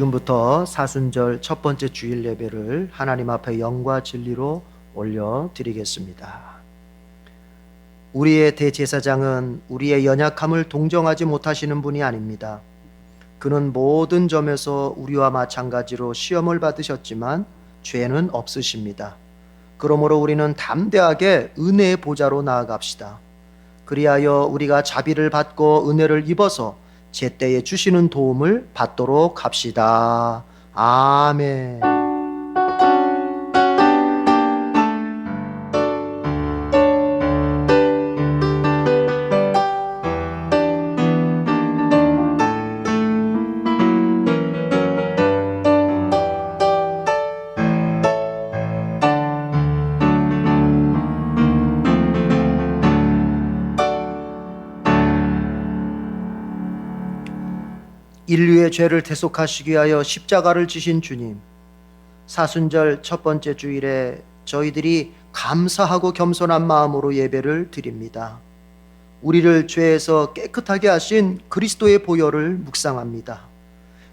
지금부터 사순절 첫 번째 주일 예배를 하나님 앞에 영과 진리로 올려드리겠습니다. 우리의 대제사장은 우리의 연약함을 동정하지 못하시는 분이 아닙니다. 그는 모든 점에서 우리와 마찬가지로 시험을 받으셨지만 죄는 없으십니다. 그러므로 우리는 담대하게 은혜의 보좌로 나아갑시다. 그리하여 우리가 자비를 받고 은혜를 입어서 제때에 주시는 도움을 받도록 합시다. 아멘. 인류의 죄를 대속하시기 위하여 십자가를 지신 주님, 사순절 첫 번째 주일에 저희들이 감사하고 겸손한 마음으로 예배를 드립니다. 우리를 죄에서 깨끗하게 하신 그리스도의 보혈을 묵상합니다.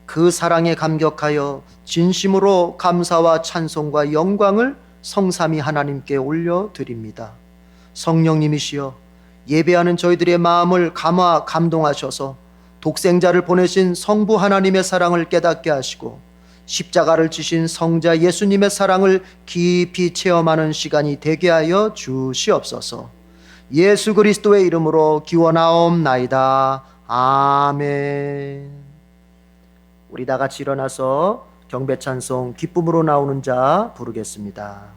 그 사랑에 감격하여 진심으로 감사와 찬송과 영광을 성삼위 하나님께 올려드립니다. 성령님이시여, 예배하는 저희들의 마음을 감동하셔서 독생자를 보내신 성부 하나님의 사랑을 깨닫게 하시고 십자가를 지신 성자 예수님의 사랑을 깊이 체험하는 시간이 되게 하여 주시옵소서. 예수 그리스도의 이름으로 기원하옵나이다. 아멘. 우리 다 같이 일어나서 경배 찬송 기쁨으로 나오는 자 부르겠습니다.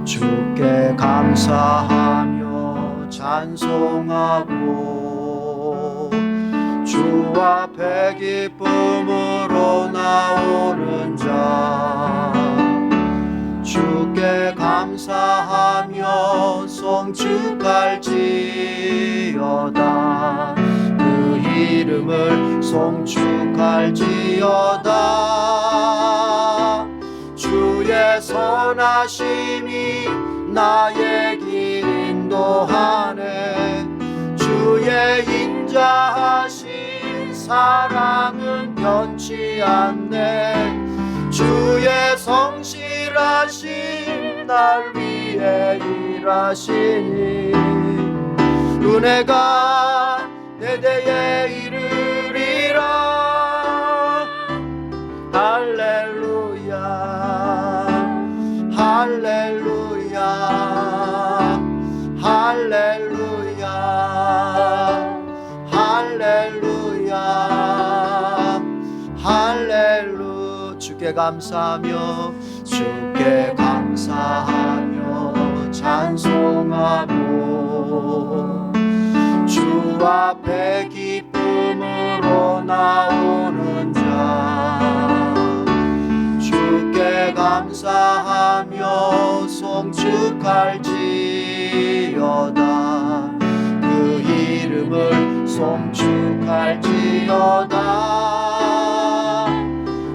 주께 감사하며 찬송하고 주 앞에 기쁨으로 나오는 자, 주께 감사하며 송축할지어다. 그 이름을 송축할지어다. 주의 선하심이 나의 길 인도하네. 주의 인자하신 사랑은 변치 않네. 주의 성실하심 날 위해 일하시니 은혜가 대대에 이르리라. 할렐루야 할렐루야 할렐루야 할렐루야 할렐루야. 주께 감사하며 찬송하고 주 앞에 기쁨으로 나오는 자, 주께 감사하며 송축할지어다. 그 이름을 송축할지어다.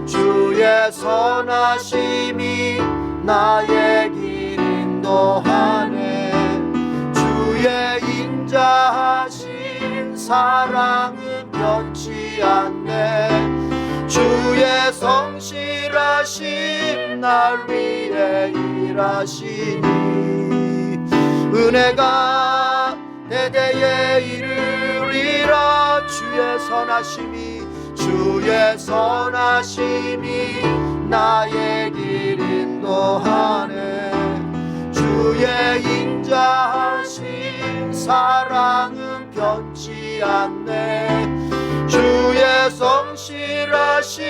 주의 선하심이 나의 길 인도하네. 주의 인자하신 사랑은 변치 않네. 주의 성실하심 날 위해 일하시니 은혜가 대대에 이르리라. 주의 선하심이 나의 길 인도하네. 주의 인자하신 사랑은 변치 않네. 주의 성실하심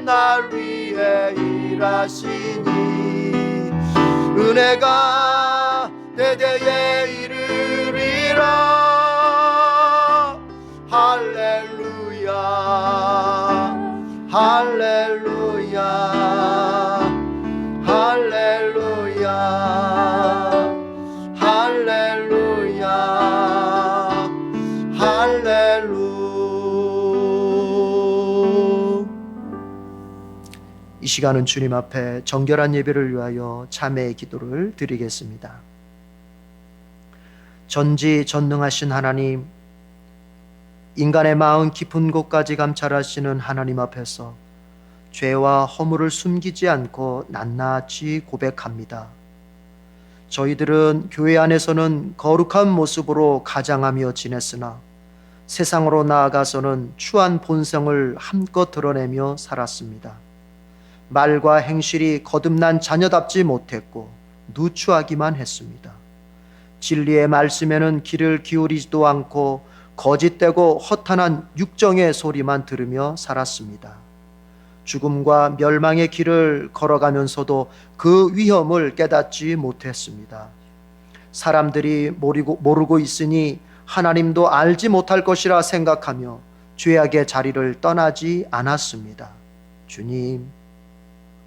날 위해 일하시니 은혜가 대대에 이르리라. 할렐루야 할렐루야 할렐루야 이 시간은 주님 앞에 정결한 예배를 위하여 참회의 기도를 드리겠습니다. 전지전능하신 하나님, 인간의 마음 깊은 곳까지 감찰하시는 하나님 앞에서 죄와 허물을 숨기지 않고 낱낱이 고백합니다. 저희들은 교회 안에서는 거룩한 모습으로 가장하며 지냈으나 세상으로 나아가서는 추한 본성을 함껏 드러내며 살았습니다. 말과 행실이 거듭난 자녀답지 못했고 누추하기만 했습니다. 진리의 말씀에는 귀를 기울이지도 않고 거짓되고 허탄한 육정의 소리만 들으며 살았습니다. 죽음과 멸망의 길을 걸어가면서도 그 위험을 깨닫지 못했습니다. 사람들이 모르고 있으니 하나님도 알지 못할 것이라 생각하며 죄악의 자리를 떠나지 않았습니다. 주님,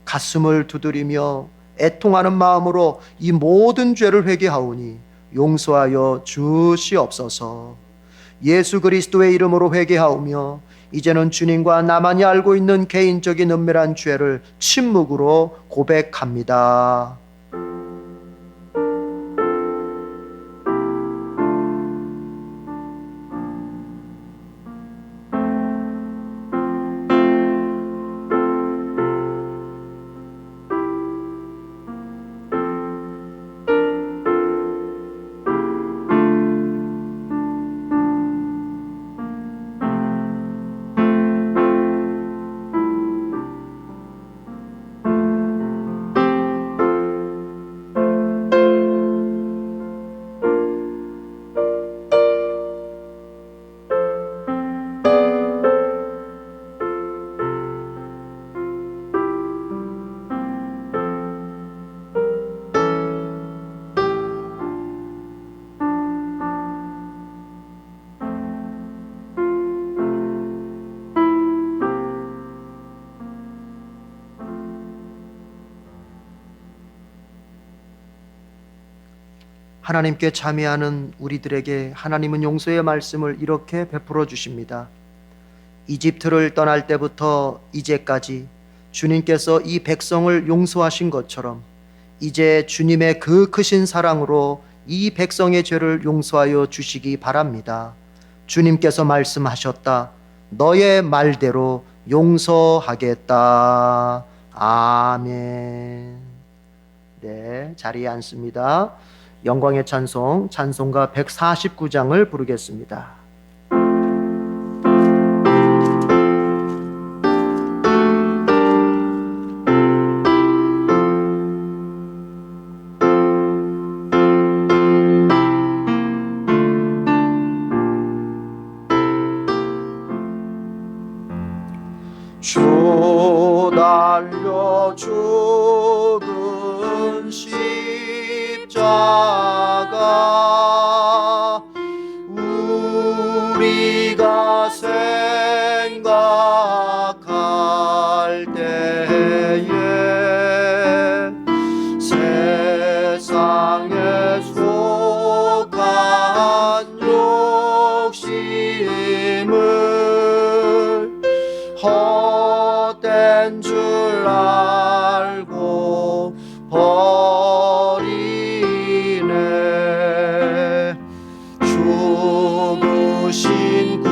가슴을 두드리며 애통하는 마음으로 이 모든 죄를 회개하오니 용서하여 주시옵소서. 예수 그리스도의 이름으로 회개하오며 이제는 주님과 나만이 알고 있는 개인적인 은밀한 죄를 침묵으로 고백합니다. 하나님께 참여하는 우리들에게 하나님은 용서의 말씀을 이렇게 베풀어 주십니다. 이집트를 떠날 때부터 이제까지 주님께서 이 백성을 용서하신 것처럼 이제 주님의 그 크신 사랑으로 이 백성의 죄를 용서하여 주시기 바랍니다. 주님께서 말씀하셨다. 너의 말대로 용서하겠다. 아멘. 네, 자리에 앉습니다. 영광의 찬송, 찬송가 149장을 부르겠습니다. 주 달려 죽은 십자가 우리가 생각할 때에 세상에 속한 욕심을 헛된 줄 알고 버리네. 죽으신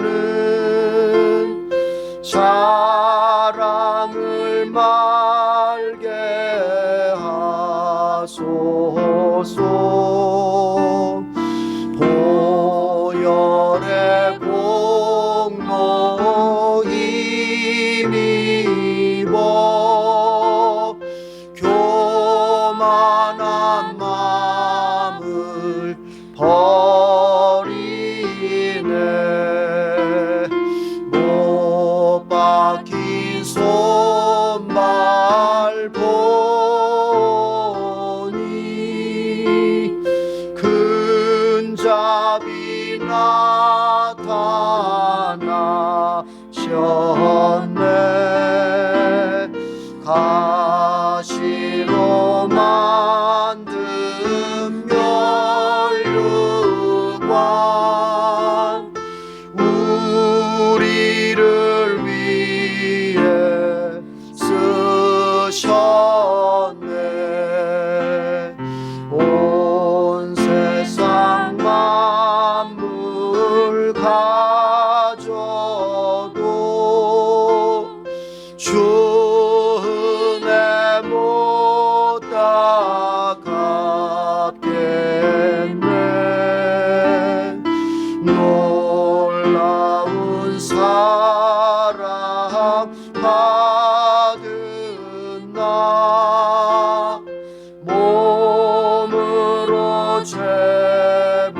구주밖에는 사랑을 말게 하소서. 보혈의 공로 힘입어 교만한 마음을 버리네. 못 박힌 손발 보니 근잡이 나타나셨네. 가시로 만든 면류관 주셨네. 온 세상 만물 가져도 주 은혜 못 갚겠네. 놀라운 사랑 받은 나 몸으로 죄를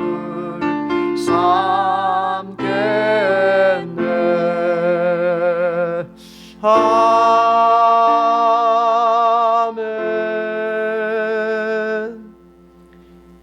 삼겠네. 아멘.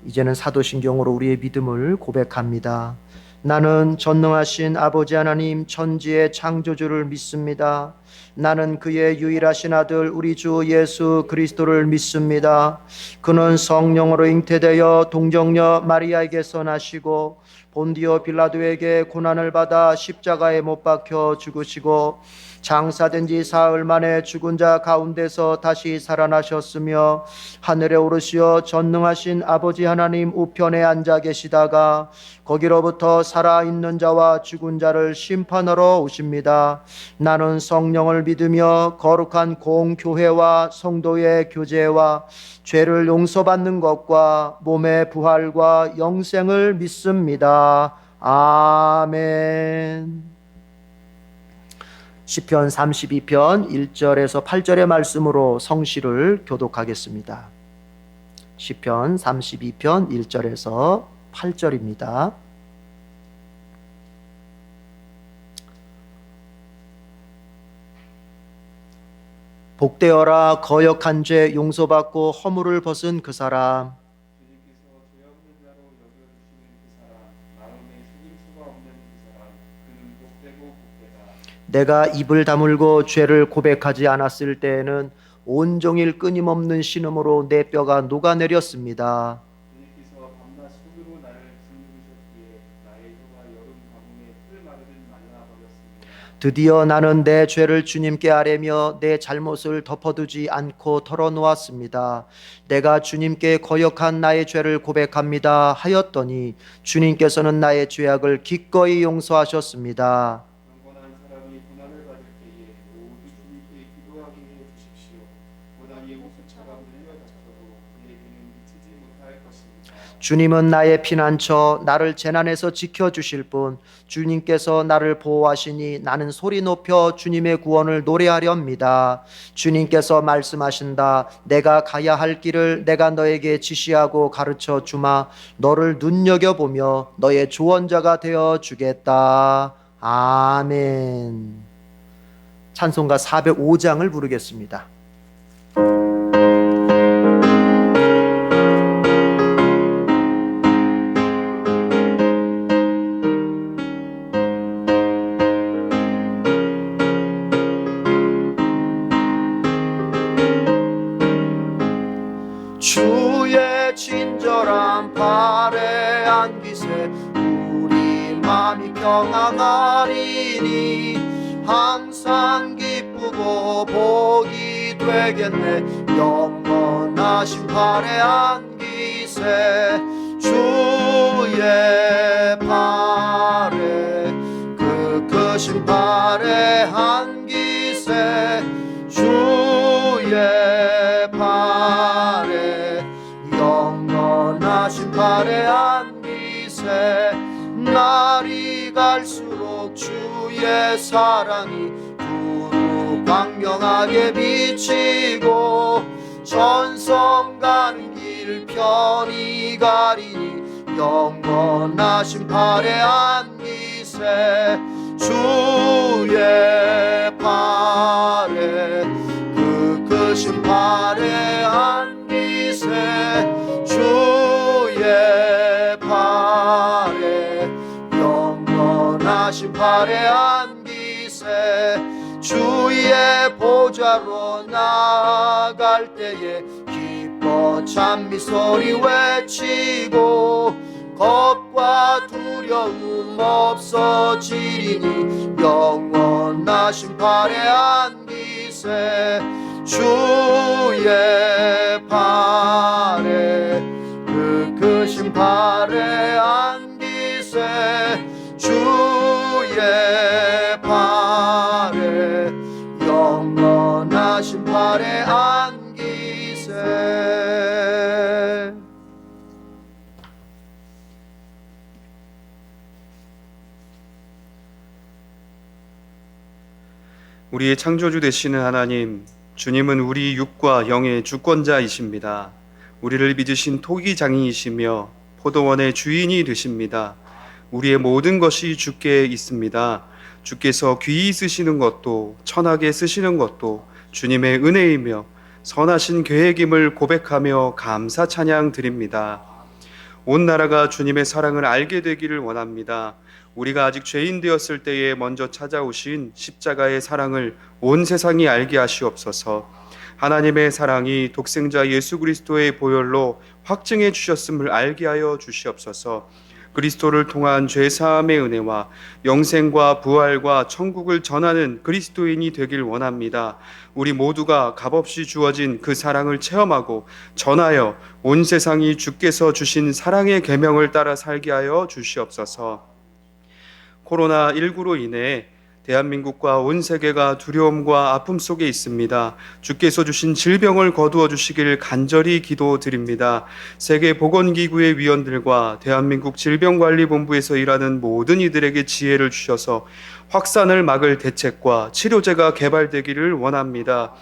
이제는 사도신경으로 우리의 믿음을 고백합니다. 나는 전능하신 아버지 하나님 천지의 창조주를 믿습니다. 나는 그의 유일하신 아들 우리 주 예수 그리스도를 믿습니다. 그는 성령으로 잉태되어 동정녀 마리아에게서 나시고 본디오 빌라도에게 고난을 받아 십자가에 못 박혀 죽으시고 장사된 지 사흘 만에 죽은 자 가운데서 다시 살아나셨으며 하늘에 오르시어 전능하신 아버지 하나님 우편에 앉아 계시다가 거기로부터 살아있는 자와 죽은 자를 심판하러 오십니다. 나는 성령을 믿으며 거룩한 공교회와 성도의 교제와 죄를 용서받는 것과 몸의 부활과 영생을 믿습니다. 아멘. 시편 32편 1절에서 8절의 말씀으로 성시를 교독하겠습니다. 시편 32편 1절에서 8절입니다. 복되어라 거역한 죄 용서받고 허물을 벗은 그 사람. 주님께서 죄 없는 자로 여겨주시는 그 사람, 마음에 속임수가 없는 그 사람, 그는 복되고 복되다. 내가 입을 다물고 죄를 고백하지 않았을 때에는 온종일 끊임없는 신음으로 내 뼈가 녹아내렸습니다. 주님께서 밤낮 손으로 나를 짓누르셨기에 나의 혀가 여름 가뭄에 풀 마르듯 말라버렸습니다. 드디어 나는 내 죄를 주님께 아뢰며 내 잘못을 덮어두지 않고 털어놓았습니다. 내가 주님께 거역한 나의 죄를 고백합니다 하였더니 주님께서는 나의 죄악을 기꺼이 용서하셨습니다. 경건한 사람이 고난을 받을 때에 모두 주님께 기도하게 해 주십시오. 고난이 호수처럼 흘려닥쳐도 그에게는 미치지 못할 것입니다. 주님은 나의 피난처, 나를 재난에서 지켜주실 분, 주님께서 나를 보호하시니 나는 소리 높여 주님의 구원을 노래하렵니다. 주님께서 말씀하신다. 내가 가야 할 길을 내가 너에게 지시하고 가르쳐 주마. 너를 눈여겨보며 너의 조언자가 되어 주겠다. 아멘. 찬송가 405장을 부르겠습니다. 주의 친절한 발에 안기세 우리 마음이 평안하리니 항상 기쁘고 복이 되겠네. 영원하신 발에 안기세 주의 발에 그 크신 발에 안기세 주의 발에 영원하신 발에 안기세. 날이 갈수록 주의 사랑이 두루 광명하게 비치고 전성 가는 길 편히 가리니 영원하신 발에 안기세 주의 발에 그 크신 발에 안기세 주의 발에 영원하신 발에 안기세. 주의 보좌로 나아갈 때에 기뻐 찬미 소리 외치고 겁과 두려움 없어지리니 영원하신 발에 안기세 주의 발에 그 크신 발에 안기세 주의 발에 영원하신 발에 안기세. 우리의 창조주 되시는 하나님, 주님은 우리 육과 영의 주권자이십니다. 우리를 빚으신 토기 장인이시며 포도원의 주인이 되십니다. 우리의 모든 것이 주께 있습니다. 주께서 귀히 쓰시는 것도 천하게 쓰시는 것도 주님의 은혜이며 선하신 계획임을 고백하며 감사 찬양 드립니다. 온 나라가 주님의 사랑을 알게 되기를 원합니다. 우리가 아직 죄인 되었을 때에 먼저 찾아오신 십자가의 사랑을 온 세상이 알게 하시옵소서. 하나님의 사랑이 독생자 예수 그리스도의 보혈로 확증해 주셨음을 알게 하여 주시옵소서. 그리스도를 통한 죄사함의 은혜와 영생과 부활과 천국을 전하는 그리스도인이 되길 원합니다. 우리 모두가 값없이 주어진 그 사랑을 체험하고 전하여 온 세상이 주께서 주신 사랑의 계명을 따라 살게 하여 주시옵소서. 코로나19로 인해 대한민국과 온 세계가 두려움과 아픔 속에 있습니다. 주께서 주신 질병을 거두어 주시길 간절히 기도드립니다. 세계보건기구의 위원들과 대한민국 질병관리본부에서 일하는 모든 이들에게 지혜를 주셔서 확산을 막을 대책과 치료제가 개발되기를 원합니다.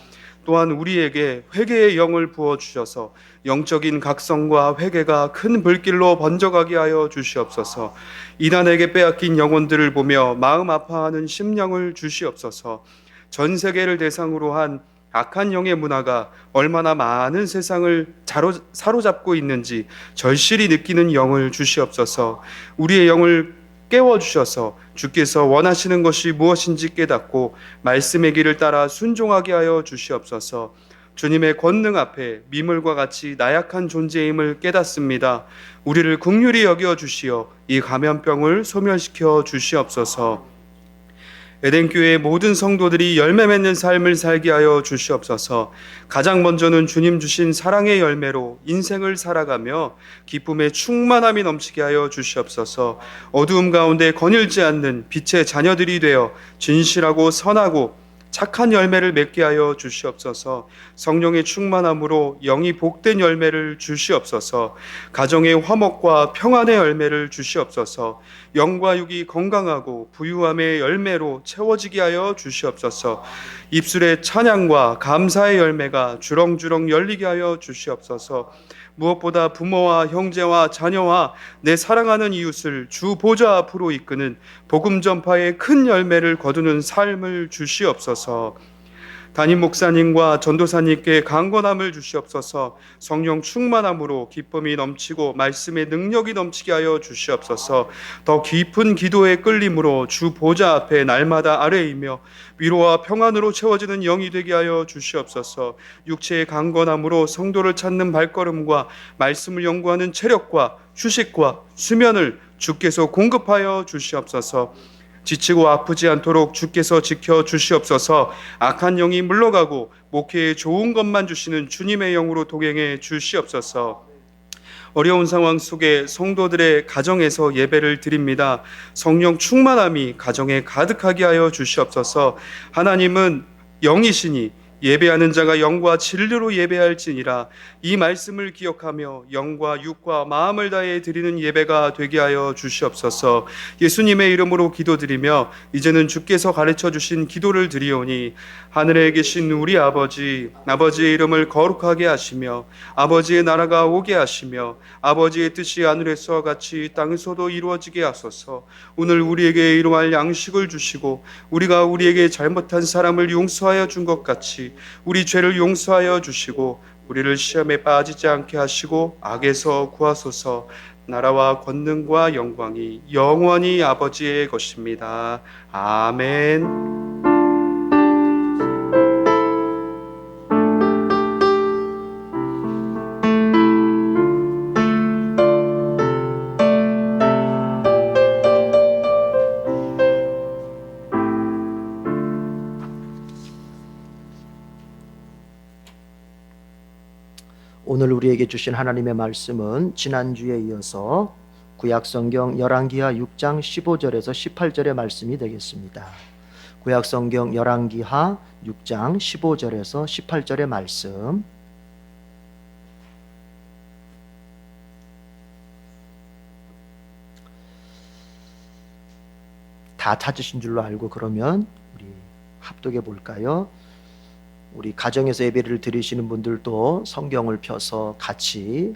또한 우리에게 회개의 영을 부어주셔서 영적인 각성과 회개가 큰 불길로 번져가게 하여 주시옵소서. 이단에게 빼앗긴 영혼들을 보며 마음 아파하는 심령을 주시옵소서. 전 세계를 대상으로 한 악한 영의 문화가 얼마나 많은 세상을 사로잡고 있는지 절실히 느끼는 영을 주시옵소서. 우리의 영을 깨워주셔서 주께서 원하시는 것이 무엇인지 깨닫고 말씀의 길을 따라 순종하게 하여 주시옵소서. 주님의 권능 앞에 미물과 같이 나약한 존재임을 깨닫습니다. 우리를 긍휼히 여겨 주시어 이 감염병을 소멸시켜 주시옵소서. 에덴교회의 모든 성도들이 열매 맺는 삶을 살게 하여 주시옵소서. 가장 먼저는 주님 주신 사랑의 열매로 인생을 살아가며 기쁨의 충만함이 넘치게 하여 주시옵소서. 어두움 가운데 거닐지 않는 빛의 자녀들이 되어 진실하고 선하고 착한 열매를 맺게 하여 주시옵소서. 성령의 충만함으로 영이 복된 열매를 주시옵소서. 가정의 화목과 평안의 열매를 주시옵소서. 영과 육이 건강하고 부유함의 열매로 채워지게 하여 주시옵소서. 입술의 찬양과 감사의 열매가 주렁주렁 열리게 하여 주시옵소서. 무엇보다 부모와 형제와 자녀와 내 사랑하는 이웃을 주 보좌 앞으로 이끄는 복음 전파의 큰 열매를 거두는 삶을 주시옵소서. 담임 목사님과 전도사님께 강건함을 주시옵소서. 성령 충만함으로 기쁨이 넘치고 말씀의 능력이 넘치게 하여 주시옵소서. 더 깊은 기도의 끌림으로 주 보좌 앞에 날마다 아뢰이며 위로와 평안으로 채워지는 영이 되게 하여 주시옵소서. 육체의 강건함으로 성도를 찾는 발걸음과 말씀을 연구하는 체력과 휴식과 수면을 주께서 공급하여 주시옵소서. 지치고 아프지 않도록 주께서 지켜 주시옵소서. 악한 영이 물러가고 목회에 좋은 것만 주시는 주님의 영으로 동행해 주시옵소서. 어려운 상황 속에 성도들의 가정에서 예배를 드립니다. 성령 충만함이 가정에 가득하게 하여 주시옵소서. 하나님은 영이시니 예배하는 자가 영과 진리로 예배할지니라. 이 말씀을 기억하며 영과 육과 마음을 다해 드리는 예배가 되게 하여 주시옵소서. 예수님의 이름으로 기도드리며 이제는 주께서 가르쳐 주신 기도를 드리오니 하늘에 계신 우리 아버지, 아버지의 이름을 거룩하게 하시며 아버지의 나라가 오게 하시며 아버지의 뜻이 하늘에서 같이 땅에서도 이루어지게 하소서. 오늘 우리에게 일용할 양식을 주시고 우리가 우리에게 잘못한 사람을 용서하여 준 것 같이 우리 죄를 용서하여 주시고 우리를 시험에 빠지지 않게 하시고 악에서 구하소서. 나라와 권능과 영광이 영원히 아버지의 것입니다. 아멘. 오늘 우리에게 주신 하나님의 말씀은 지난주에 이어서 구약성경 열왕기하 6장 15절에서 18절의 말씀이 되겠습니다. 구약성경 열왕기하 6장 15절에서 18절의 말씀, 다 찾으신 줄로 알고 그러면 우리 합독해 볼까요? 우리 가정에서 예배를 드리시는 분들도 성경을 펴서 같이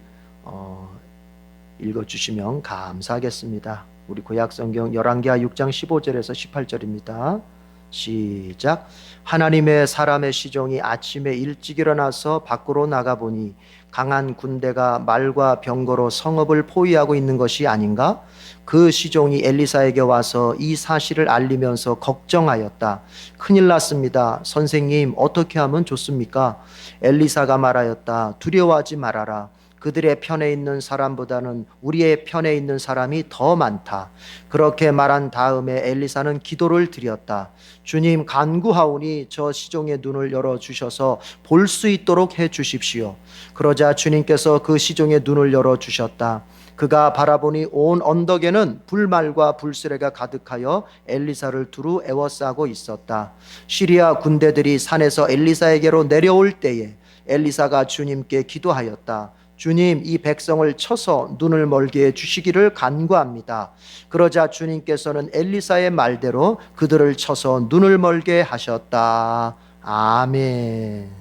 읽어주시면 감사하겠습니다. 우리 구약성경 열왕기하 6장 15절에서 18절입니다. 시작. 하나님의 사람의 시종이 아침에 일찍 일어나서 밖으로 나가보니 강한 군대가 말과 병거로 성읍을 포위하고 있는 것이 아닌가? 그 시종이 엘리사에게 와서 이 사실을 알리면서 걱정하였다. 큰일 났습니다. 선생님, 어떻게 하면 좋습니까? 엘리사가 말하였다. 두려워하지 말아라. 그들의 편에 있는 사람보다는 우리의 편에 있는 사람이 더 많다. 그렇게 말한 다음에 엘리사는 기도를 드렸다. 주님, 간구하오니 저 시종의 눈을 열어주셔서 볼 수 있도록 해주십시오. 그러자 주님께서 그 시종의 눈을 열어주셨다. 그가 바라보니 온 언덕에는 불말과 불수레가 가득하여 엘리사를 두루 에워싸고 있었다. 시리아 군대들이 산에서 엘리사에게로 내려올 때에 엘리사가 주님께 기도하였다. 주님, 이 백성을 쳐서 눈을 멀게 해주시기를 간구합니다. 그러자 주님께서는 엘리사의 말대로 그들을 쳐서 눈을 멀게 하셨다. 아멘.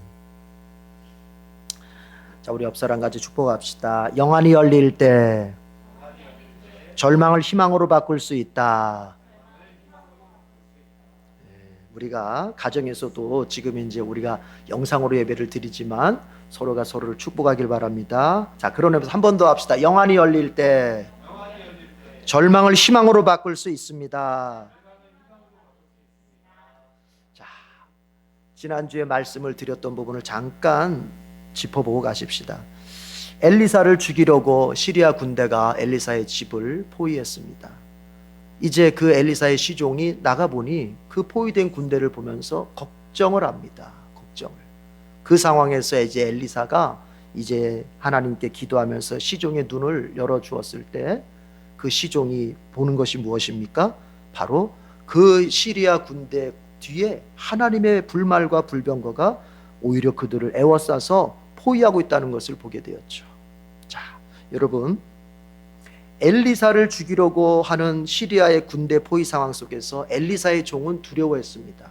자, 우리 옆 사람 같이 축복합시다. 영안이 열릴 때 절망을 희망으로 바꿀 수 있다. 우리가 가정에서도 지금 이제 우리가 영상으로 예배를 드리지만 서로가 서로를 축복하길 바랍니다. 자, 그런 의미에서 한 번 더 합시다. 영안이 열릴 때 절망을 희망으로 바꿀 수 있습니다. 자, 지난주에 말씀을 드렸던 부분을 잠깐 짚어보고 가십시다. 엘리사를 죽이려고 시리아 군대가 엘리사의 집을 포위했습니다. 이제 그 엘리사의 시종이 나가보니 그 포위된 군대를 보면서 걱정을 합니다. 걱정을. 그 상황에서 이제 엘리사가 이제 하나님께 기도하면서 시종의 눈을 열어주었을 때 그 시종이 보는 것이 무엇입니까? 바로 그 시리아 군대 뒤에 하나님의 불말과 불병거가 오히려 그들을 에워싸서 포위하고 있다는 것을 보게 되었죠. 자, 여러분, 엘리사를 죽이려고 하는 시리아의 군대 포위 상황 속에서 엘리사의 종은 두려워했습니다.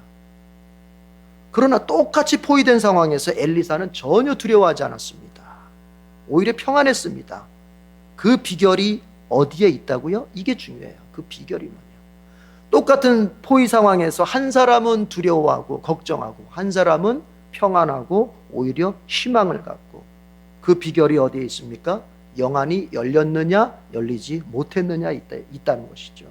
그러나 똑같이 포위된 상황에서 엘리사는 전혀 두려워하지 않았습니다. 오히려 평안했습니다. 그 비결이 어디에 있다고요? 이게 중요해요. 그 비결이 뭐냐? 똑같은 포위 상황에서 한 사람은 두려워하고 걱정하고 한 사람은 평안하고 오히려 희망을 갖고, 그 비결이 어디에 있습니까? 영안이 열렸느냐 열리지 못했느냐 있다는 것이죠.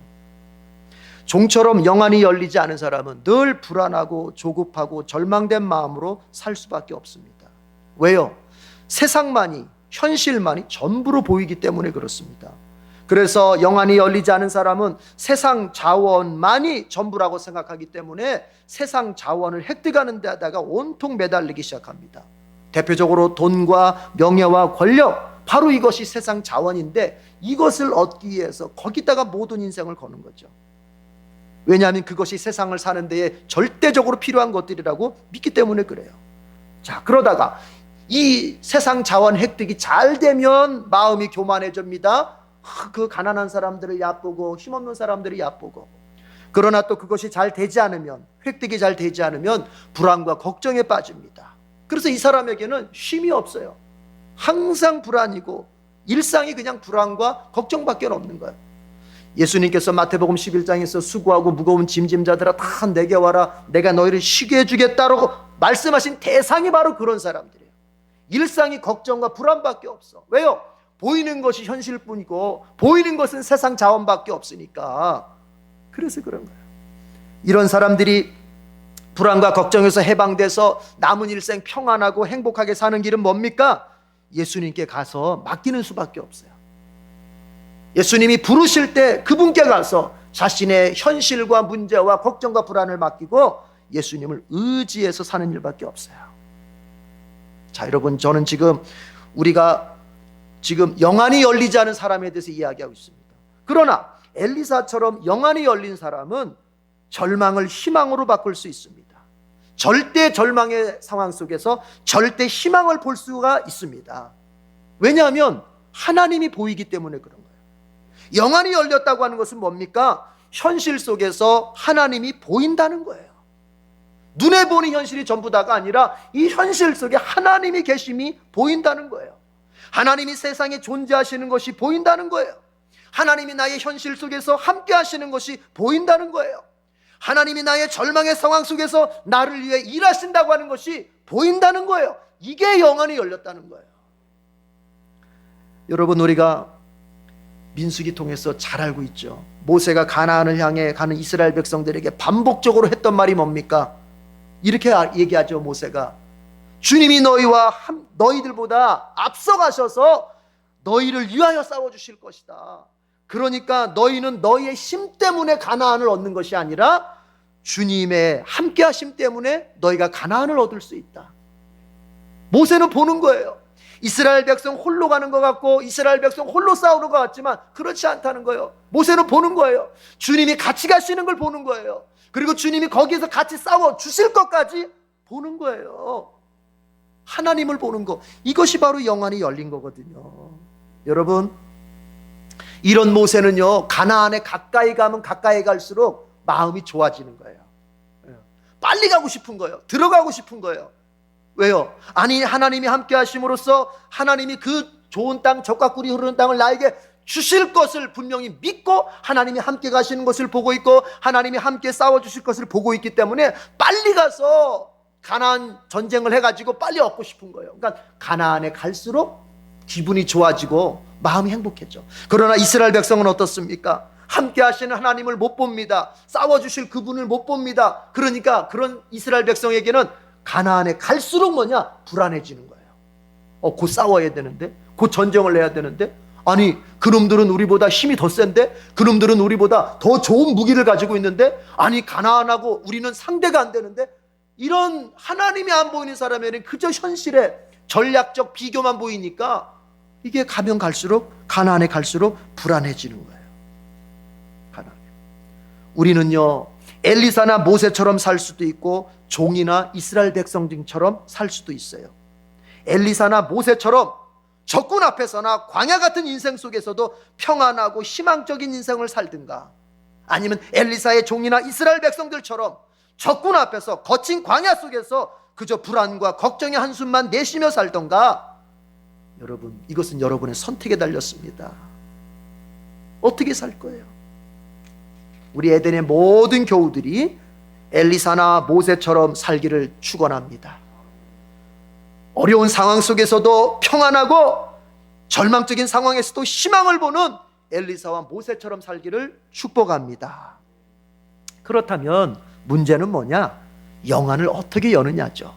종처럼 영안이 열리지 않은 사람은 늘 불안하고 조급하고 절망된 마음으로 살 수밖에 없습니다. 왜요? 세상만이, 현실만이 전부로 보이기 때문에 그렇습니다. 그래서 영안이 열리지 않은 사람은 세상 자원만이 전부라고 생각하기 때문에 세상 자원을 획득하는 데다가 온통 매달리기 시작합니다. 대표적으로 돈과 명예와 권력, 바로 이것이 세상 자원인데 이것을 얻기 위해서 거기다가 모든 인생을 거는 거죠. 왜냐하면 그것이 세상을 사는 데에 절대적으로 필요한 것들이라고 믿기 때문에 그래요. 자, 그러다가 이 세상 자원 획득이 잘 되면 마음이 교만해집니다. 그 가난한 사람들을 얕보고 힘없는 사람들을 얕보고, 그러나 또 그것이 잘 되지 않으면, 획득이 잘 되지 않으면 불안과 걱정에 빠집니다. 그래서 이 사람에게는 쉼이 없어요. 항상 불안이고 일상이 그냥 불안과 걱정밖에 없는 거예요. 예수님께서 마태복음 11장에서 수고하고 무거운 짐진 자들아 다 내게 와라, 내가 너희를 쉬게 해주겠다라고 말씀하신 대상이 바로 그런 사람들이에요. 일상이 걱정과 불안밖에 없어. 왜요? 보이는 것이 현실뿐이고 보이는 것은 세상 자원밖에 없으니까. 그래서 그런 거예요. 이런 사람들이 불안과 걱정에서 해방돼서 남은 일생 평안하고 행복하게 사는 길은 뭡니까? 예수님께 가서 맡기는 수밖에 없어요. 예수님이 부르실 때 그분께 가서 자신의 현실과 문제와 걱정과 불안을 맡기고 예수님을 의지해서 사는 일밖에 없어요. 자, 여러분, 저는 지금 우리가 지금 영안이 열리지 않은 사람에 대해서 이야기하고 있습니다. 그러나 엘리사처럼 영안이 열린 사람은 절망을 희망으로 바꿀 수 있습니다. 절대 절망의 상황 속에서 절대 희망을 볼 수가 있습니다. 왜냐하면 하나님이 보이기 때문에 그런 거예요. 영안이 열렸다고 하는 것은 뭡니까? 현실 속에서 하나님이 보인다는 거예요. 눈에 보는 현실이 전부 다가 아니라 이 현실 속에 하나님이 계심이 보인다는 거예요. 하나님이 세상에 존재하시는 것이 보인다는 거예요. 하나님이 나의 현실 속에서 함께 하시는 것이 보인다는 거예요. 하나님이 나의 절망의 상황 속에서 나를 위해 일하신다고 하는 것이 보인다는 거예요. 이게 영안이 열렸다는 거예요. 여러분, 우리가 민수기 통해서 잘 알고 있죠. 모세가 가나안을 향해 가는 이스라엘 백성들에게 반복적으로 했던 말이 뭡니까? 이렇게 얘기하죠. 모세가 주님이 너희들보다 앞서가셔서 너희를 위하여 싸워주실 것이다. 그러니까 너희는 너희의 힘 때문에 가나안을 얻는 것이 아니라 주님의 함께 하심 때문에 너희가 가나안을 얻을 수 있다. 모세는 보는 거예요. 이스라엘 백성 홀로 가는 것 같고 이스라엘 백성 홀로 싸우는 것 같지만 그렇지 않다는 거예요. 모세는 보는 거예요. 주님이 같이 가시는 걸 보는 거예요. 그리고 주님이 거기에서 같이 싸워 주실 것까지 보는 거예요. 하나님을 보는 거, 이것이 바로 영안이 열린 거거든요. 여러분, 이런 모세는요, 가나안에 가까이 가면 가까이 갈수록 마음이 좋아지는 거예요. 빨리 가고 싶은 거예요. 들어가고 싶은 거예요. 왜요? 아니, 하나님이 함께 하심으로써 하나님이 그 좋은 땅, 젖과 꿀이 흐르는 땅을 나에게 주실 것을 분명히 믿고 하나님이 함께 가시는 것을 보고 있고 하나님이 함께 싸워주실 것을 보고 있기 때문에 빨리 가서 가나안 전쟁을 해가지고 빨리 얻고 싶은 거예요. 그러니까 가나안에 갈수록 기분이 좋아지고 마음이 행복해져. 그러나 이스라엘 백성은 어떻습니까? 함께 하시는 하나님을 못 봅니다. 싸워주실 그분을 못 봅니다. 그러니까 그런 이스라엘 백성에게는 가나안에 갈수록 뭐냐? 불안해지는 거예요. 곧 싸워야 되는데, 곧 전쟁을 해야 되는데, 아니 그놈들은 우리보다 힘이 더 센데, 그놈들은 우리보다 더 좋은 무기를 가지고 있는데, 아니 가나안하고 우리는 상대가 안 되는데, 이런 하나님이 안 보이는 사람에는 그저 현실에 전략적 비교만 보이니까 이게 가면 갈수록, 가나안에 갈수록 불안해지는 거예요. 가나안. 우리는요, 엘리사나 모세처럼 살 수도 있고 종이나 이스라엘 백성들처럼 살 수도 있어요. 엘리사나 모세처럼 적군 앞에서나 광야 같은 인생 속에서도 평안하고 희망적인 인생을 살든가, 아니면 엘리사의 종이나 이스라엘 백성들처럼 적군 앞에서 거친 광야 속에서 그저 불안과 걱정의 한숨만 내쉬며 살던가, 여러분, 이것은 여러분의 선택에 달렸습니다. 어떻게 살 거예요? 우리 에덴의 모든 교우들이 엘리사나 모세처럼 살기를 축원합니다. 어려운 상황 속에서도 평안하고 절망적인 상황에서도 희망을 보는 엘리사와 모세처럼 살기를 축복합니다. 그렇다면 문제는 뭐냐? 영안을 어떻게 여느냐죠.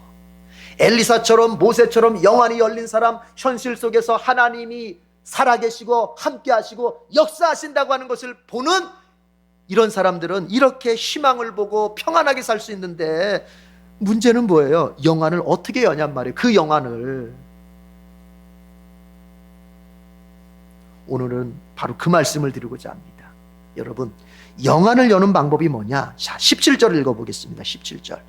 엘리사처럼 모세처럼 영안이 열린 사람, 현실 속에서 하나님이 살아계시고 함께 하시고 역사하신다고 하는 것을 보는 이런 사람들은 이렇게 희망을 보고 평안하게 살 수 있는데, 문제는 뭐예요? 영안을 어떻게 여냔 말이에요. 그 영안을. 오늘은 바로 그 말씀을 드리고자 합니다. 여러분, 영안을 여는 방법이 뭐냐? 자, 17절 읽어보겠습니다. 17절.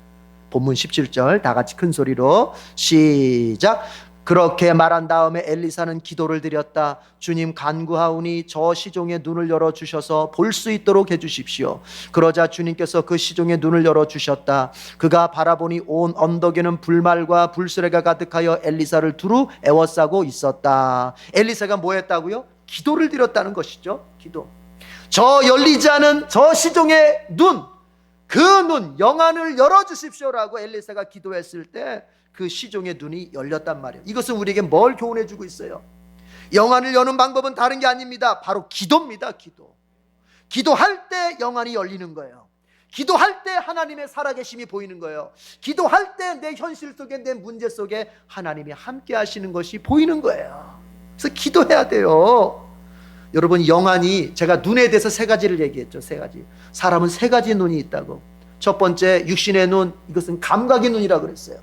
본문 17절 다 같이 큰 소리로 시작. 그렇게 말한 다음에 엘리사는 기도를 드렸다. 주님, 간구하오니 저 시종의 눈을 열어주셔서 볼 수 있도록 해주십시오. 그러자 주님께서 그 시종의 눈을 열어주셨다. 그가 바라보니 온 언덕에는 불말과 불수레가 가득하여 엘리사를 두루 에워싸고 있었다. 엘리사가 뭐 했다고요? 기도를 드렸다는 것이죠. 기도. 저 열리지 않은 저 시종의 눈, 그 눈, 영안을 열어주십시오라고 엘리사가 기도했을 때 그 시종의 눈이 열렸단 말이에요. 이것은 우리에게 뭘 교훈해 주고 있어요? 영안을 여는 방법은 다른 게 아닙니다. 바로 기도입니다. 기도. 기도할 때 영안이 열리는 거예요. 기도할 때 하나님의 살아계심이 보이는 거예요. 기도할 때 내 현실 속에, 내 문제 속에 하나님이 함께 하시는 것이 보이는 거예요. 그래서 기도해야 돼요. 여러분, 영안이, 제가 눈에 대해서 세 가지를 얘기했죠. 세 가지. 사람은 세 가지 눈이 있다고. 첫 번째 육신의 눈, 이것은 감각의 눈이라고 그랬어요.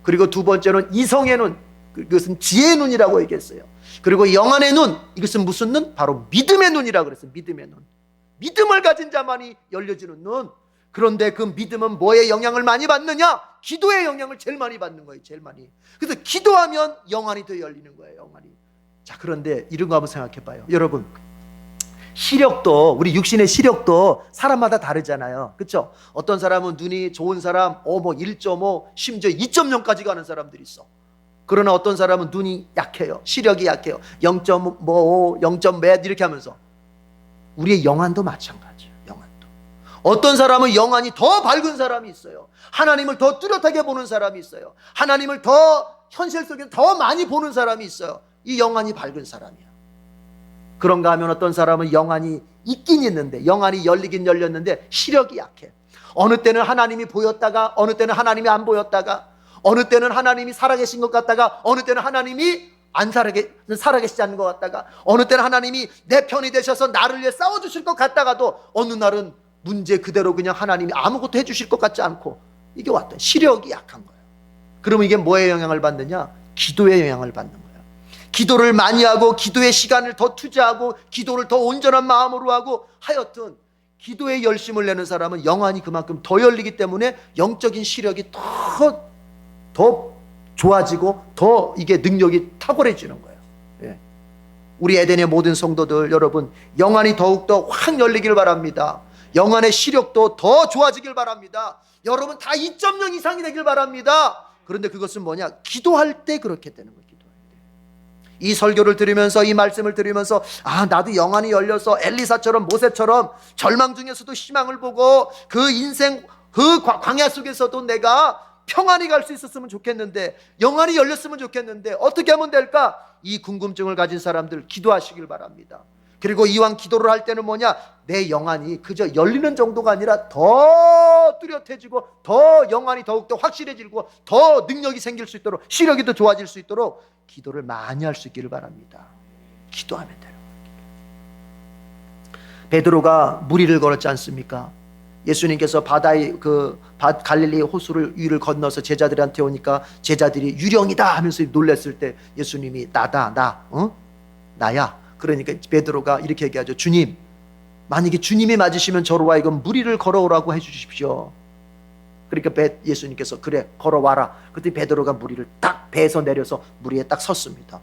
그리고 두 번째는 이성의 눈, 그것은 지혜의 눈이라고 얘기했어요. 그리고 영안의 눈, 이것은 무슨 눈? 바로 믿음의 눈이라고 그랬어요. 믿음의 눈. 믿음을 가진 자만이 열려지는 눈. 그런데 그 믿음은 뭐에 영향을 많이 받느냐? 기도의 영향을 제일 많이 받는 거예요. 제일 많이. 그래서 기도하면 영안이 더 열리는 거예요. 영안이. 자, 그런데 이런 거 한번 생각해 봐요. 여러분, 시력도, 우리 육신의 시력도 사람마다 다르잖아요. 그렇죠? 어떤 사람은 눈이 좋은 사람 1.5 심지어 2.0까지 가는 사람들이 있어. 그러나 어떤 사람은 눈이 약해요. 시력이 약해요. 0.5, 0.몇 이렇게 하면서. 우리의 영안도 마찬가지예요. 영안도. 어떤 사람은 영안이 더 밝은 사람이 있어요. 하나님을 더 뚜렷하게 보는 사람이 있어요. 하나님을 더 현실 속에 더 많이 보는 사람이 있어요. 이 영안이 밝은 사람이야. 그런가 하면 어떤 사람은 영안이 있긴 있는데, 영안이 열리긴 열렸는데 시력이 약해. 어느 때는 하나님이 보였다가, 어느 때는 하나님이 안 보였다가, 어느 때는 하나님이 살아계신 것 같다가, 어느 때는 하나님이 안 살아계시지 않는 것 같다가, 어느 때는 하나님이 내 편이 되셔서 나를 위해 싸워주실 것 같다가도 어느 날은 문제 그대로 그냥 하나님이 아무것도 해주실 것 같지 않고, 이게 왔다. 시력이 약한 거예요. 그러면 이게 뭐에 영향을 받느냐? 기도에 영향을 받는 거예요. 기도를 많이 하고 기도의 시간을 더 투자하고 기도를 더 온전한 마음으로 하고, 하여튼 기도에 열심을 내는 사람은 영안이 그만큼 더 열리기 때문에 영적인 시력이 더 좋아지고 더 이게 능력이 탁월해지는 거예요. 예. 우리 에덴의 모든 성도들 여러분, 영안이 더욱더 확 열리길 바랍니다. 영안의 시력도 더 좋아지길 바랍니다. 여러분 다 2.0 이상이 되길 바랍니다. 그런데 그것은 뭐냐? 기도할 때 그렇게 되는 거예요. 이 설교를 들으면서, 이 말씀을 들으면서, 나도 영안이 열려서 엘리사처럼, 모세처럼 절망 중에서도 희망을 보고 그 인생 그 광야 속에서도 내가 평안히 갈 수 있었으면 좋겠는데, 영안이 열렸으면 좋겠는데 어떻게 하면 될까? 이 궁금증을 가진 사람들 기도하시길 바랍니다. 그리고 이왕 기도를 할 때는 뭐냐? 내 영안이 그저 열리는 정도가 아니라 더 뚜렷해지고 더 영안이 더욱더 확실해지고 더 능력이 생길 수 있도록, 시력이 더 좋아질 수 있도록 기도를 많이 할 수 있기를 바랍니다. 기도하면 돼요. 베드로가 무리를 걸었지 않습니까? 예수님께서 갈릴리 호수를 위를 건너서 제자들한테 오니까 제자들이 유령이다 하면서 놀랐을 때 예수님이 나야. 그러니까 베드로가 이렇게 얘기하죠. 주님, 만약에 주님이 맞으시면 저로 하여금 무리를 걸어오라고 해주십시오. 그러니까 예수님께서 그래 걸어와라. 그랬더니 베드로가 무리를 딱 배에서 내려서 무리에 딱 섰습니다.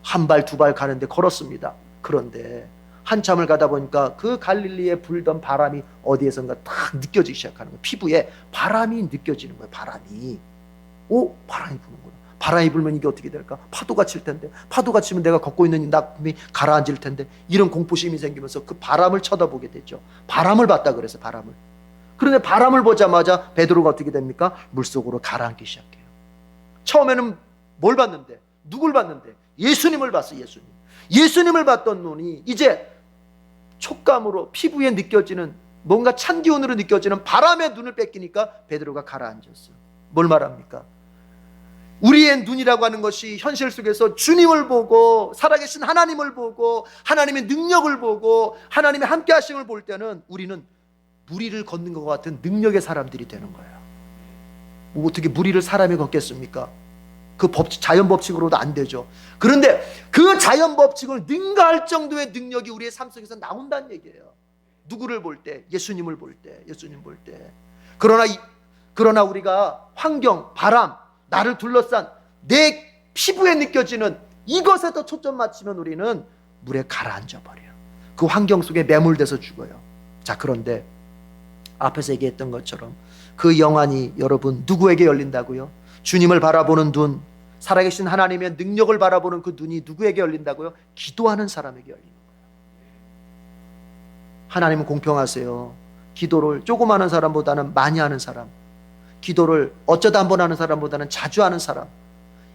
한 발 두 발 가는데 걸었습니다. 그런데 한참을 가다 보니까 그 갈릴리에 불던 바람이 어디에선가 딱 느껴지기 시작하는 거예요. 피부에 바람이 느껴지는 거예요. 바람이 부는구나. 바람이 불면 이게 어떻게 될까? 파도가 칠 텐데, 파도가 치면 내가 걷고 있는 이 나쁨이 가라앉을 텐데, 이런 공포심이 생기면서 그 바람을 쳐다보게 되죠. 바람을 봤다 그래서 바람을. 그런데 바람을 보자마자 베드로가 어떻게 됩니까? 물속으로 가라앉기 시작해요. 처음에는 뭘 봤는데? 누굴 봤는데? 예수님을 봤어. 예수님을 봤던 눈이 이제 촉감으로 피부에 느껴지는 뭔가 찬 기운으로 느껴지는 바람의 눈을 뺏기니까 베드로가 가라앉았어요. 뭘 말합니까? 우리의 눈이라고 하는 것이 현실 속에서 주님을 보고 살아계신 하나님을 보고 하나님의 능력을 보고 하나님의 함께 하심을 볼 때는 우리는 무리를 걷는 것 같은 능력의 사람들이 되는 거예요. 어떻게 무리를 사람이 걷겠습니까? 그 자연 법칙으로도 안 되죠. 그런데 그 자연 법칙을 능가할 정도의 능력이 우리의 삶 속에서 나온다는 얘기예요. 누구를 볼 때? 예수님을 볼 때. 그러나 우리가 환경, 바람, 나를 둘러싼 내 피부에 느껴지는 이것에 더 초점 맞추면 우리는 물에 가라앉아 버려요. 그 환경 속에 매몰돼서 죽어요. 자, 그런데 앞에서 얘기했던 것처럼 그 영안이 여러분 누구에게 열린다고요? 주님을 바라보는 눈, 살아계신 하나님의 능력을 바라보는 그 눈이 누구에게 열린다고요? 기도하는 사람에게 열리는 거예요. 하나님은 공평하세요. 기도를 조금 하는 사람보다는 많이 하는 사람, 기도를 어쩌다 한번 하는 사람보다는 자주 하는 사람,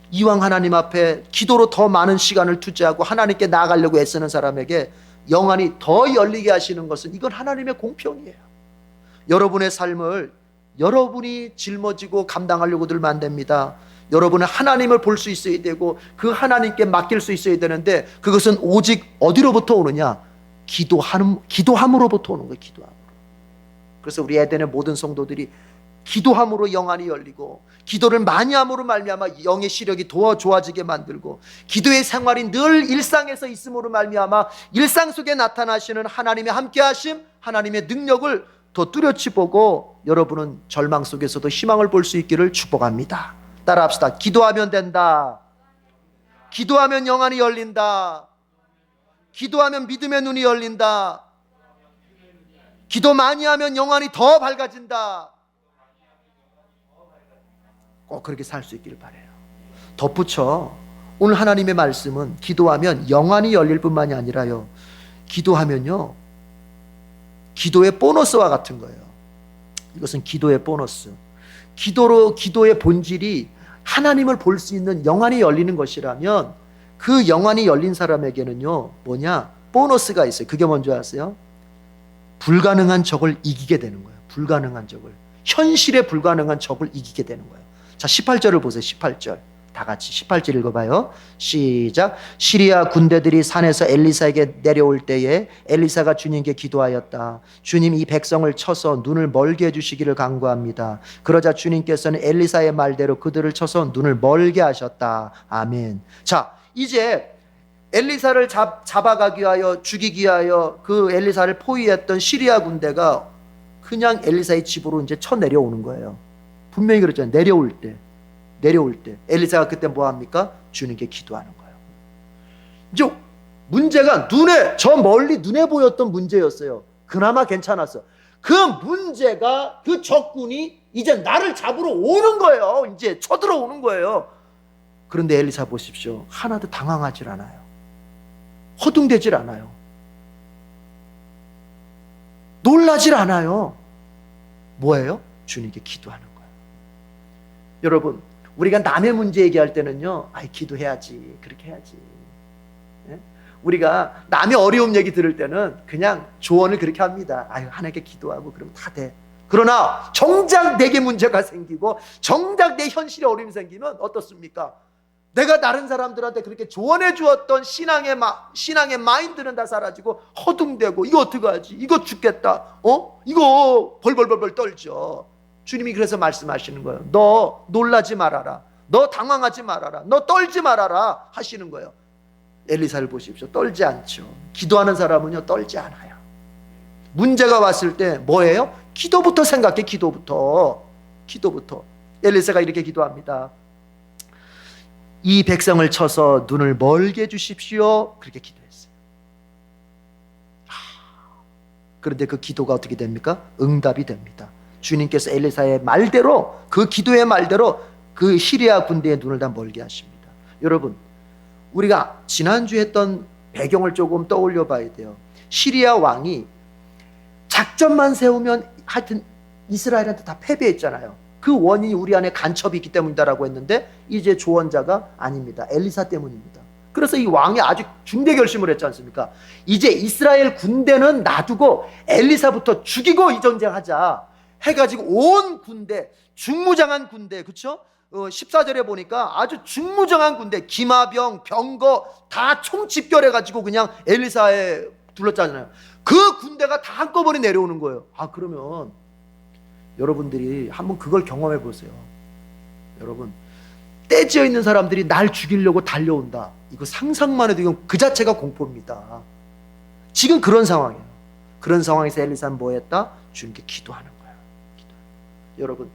이왕 하나님 앞에 기도로 더 많은 시간을 투자하고 하나님께 나아가려고 애쓰는 사람에게 영안이 더 열리게 하시는 것은 이건 하나님의 공평이에요. 여러분의 삶을 여러분이 짊어지고 감당하려고 들면 안 됩니다. 여러분은 하나님을 볼 수 있어야 되고 그 하나님께 맡길 수 있어야 되는데 그것은 오직 어디로부터 오느냐? 기도함으로부터 오는 거예요. 기도함으로. 그래서 우리 에덴의 모든 성도들이 기도함으로 영안이 열리고, 기도를 많이 함으로 말미암아 영의 시력이 더 좋아지게 만들고, 기도의 생활이 늘 일상에서 있음으로 말미암아 일상 속에 나타나시는 하나님의 함께하심, 하나님의 능력을 더 뚜렷이 보고 여러분은 절망 속에서도 희망을 볼 수 있기를 축복합니다. 따라합시다. 기도하면 된다. 기도하면 영안이 열린다. 기도하면 믿음의 눈이 열린다. 기도 많이 하면 영안이 더 밝아진다. 꼭 그렇게 살 수 있기를 바라요. 덧붙여 오늘 하나님의 말씀은 기도하면 영안이 열릴 뿐만이 아니라요, 기도하면요 기도의 보너스와 같은 거예요. 이것은 기도의 보너스. 기도의 본질이 하나님을 볼 수 있는 영안이 열리는 것이라면 그 영안이 열린 사람에게는요 뭐냐? 보너스가 있어요. 그게 뭔지 아세요? 불가능한 적을 이기게 되는 거예요. 불가능한 적을, 현실에 불가능한 적을 이기게 되는 거예요. 자, 18절을 보세요. 18절 다 같이 18절 읽어봐요. 시작. 시리아 군대들이 산에서 엘리사에게 내려올 때에 엘리사가 주님께 기도하였다. 주님, 이 백성을 쳐서 눈을 멀게 해주시기를 간구합니다. 그러자 주님께서는 엘리사의 말대로 그들을 쳐서 눈을 멀게 하셨다. 아멘. 자, 이제 엘리사를 잡아가기 위하여, 죽이기 위하여 그 엘리사를 포위했던 시리아 군대가 그냥 엘리사의 집으로 이제 쳐 내려오는 거예요. 분명히 그랬잖아요. 내려올 때 엘리사가 그때 뭐 합니까? 주님께 기도하는 거예요. 이제 문제가 저 멀리 눈에 보였던 문제였어요. 그나마 괜찮았어. 그 문제가, 그 적군이 이제 나를 잡으러 오는 거예요. 이제 쳐들어오는 거예요. 그런데 엘리사 보십시오. 하나도 당황하질 않아요. 허둥대질 않아요. 놀라질 않아요. 뭐예요? 주님께 기도하는 거예요. 여러분, 우리가 남의 문제 얘기할 때는요, 아이 기도해야지, 그렇게 해야지. 예? 우리가 남의 어려움 얘기 들을 때는 그냥 조언을 그렇게 합니다. 아유, 하나님께 기도하고 그러면 다 돼. 그러나 정작 내게 문제가 생기고 정작 내 현실에 어려움이 생기면 어떻습니까? 내가 다른 사람들한테 그렇게 조언해 주었던 신앙의 마인드는 다 사라지고 허둥대고, 이거 어떡하지? 이거 죽겠다. 이거 벌벌벌 떨죠. 주님이 그래서 말씀하시는 거예요. 너 놀라지 말아라. 너 당황하지 말아라. 너 떨지 말아라 하시는 거예요. 엘리사를 보십시오. 떨지 않죠. 기도하는 사람은요 떨지 않아요. 문제가 왔을 때 뭐예요? 기도부터 생각해. 기도부터. 엘리사가 이렇게 기도합니다. 이 백성을 쳐서 눈을 멀게 해주십시오. 그렇게 기도했어요. 그런데 그 기도가 어떻게 됩니까? 응답이 됩니다. 주님께서 엘리사의 말대로, 그 기도의 말대로 그 시리아 군대의 눈을 다 멀게 하십니다. 여러분, 우리가 지난주에 했던 배경을 조금 떠올려 봐야 돼요. 시리아 왕이 작전만 세우면 하여튼 이스라엘한테 다 패배했잖아요. 그 원인이 우리 안에 간첩이 있기 때문이다라고 했는데 이제 조언자가 아닙니다. 엘리사 때문입니다. 그래서 이 왕이 아주 중대 결심을 했지 않습니까? 이제 이스라엘 군대는 놔두고 엘리사부터 죽이고 이 전쟁하자 해가지고 온 군대, 중무장한 군대, 그렇죠? 14절에 보니까 아주 중무장한 군대, 기마병, 병거 다 총집결해가지고 그냥 엘리사에 둘렀잖아요. 그 군대가 다 한꺼번에 내려오는 거예요. 그러면 여러분들이 한번 그걸 경험해 보세요. 여러분, 떼지어 있는 사람들이 날 죽이려고 달려온다. 이거 상상만 해도 이건 그 자체가 공포입니다. 지금 그런 상황이에요. 그런 상황에서 엘리사는 뭐 했다? 주님께 기도하는 거예요. 여러분,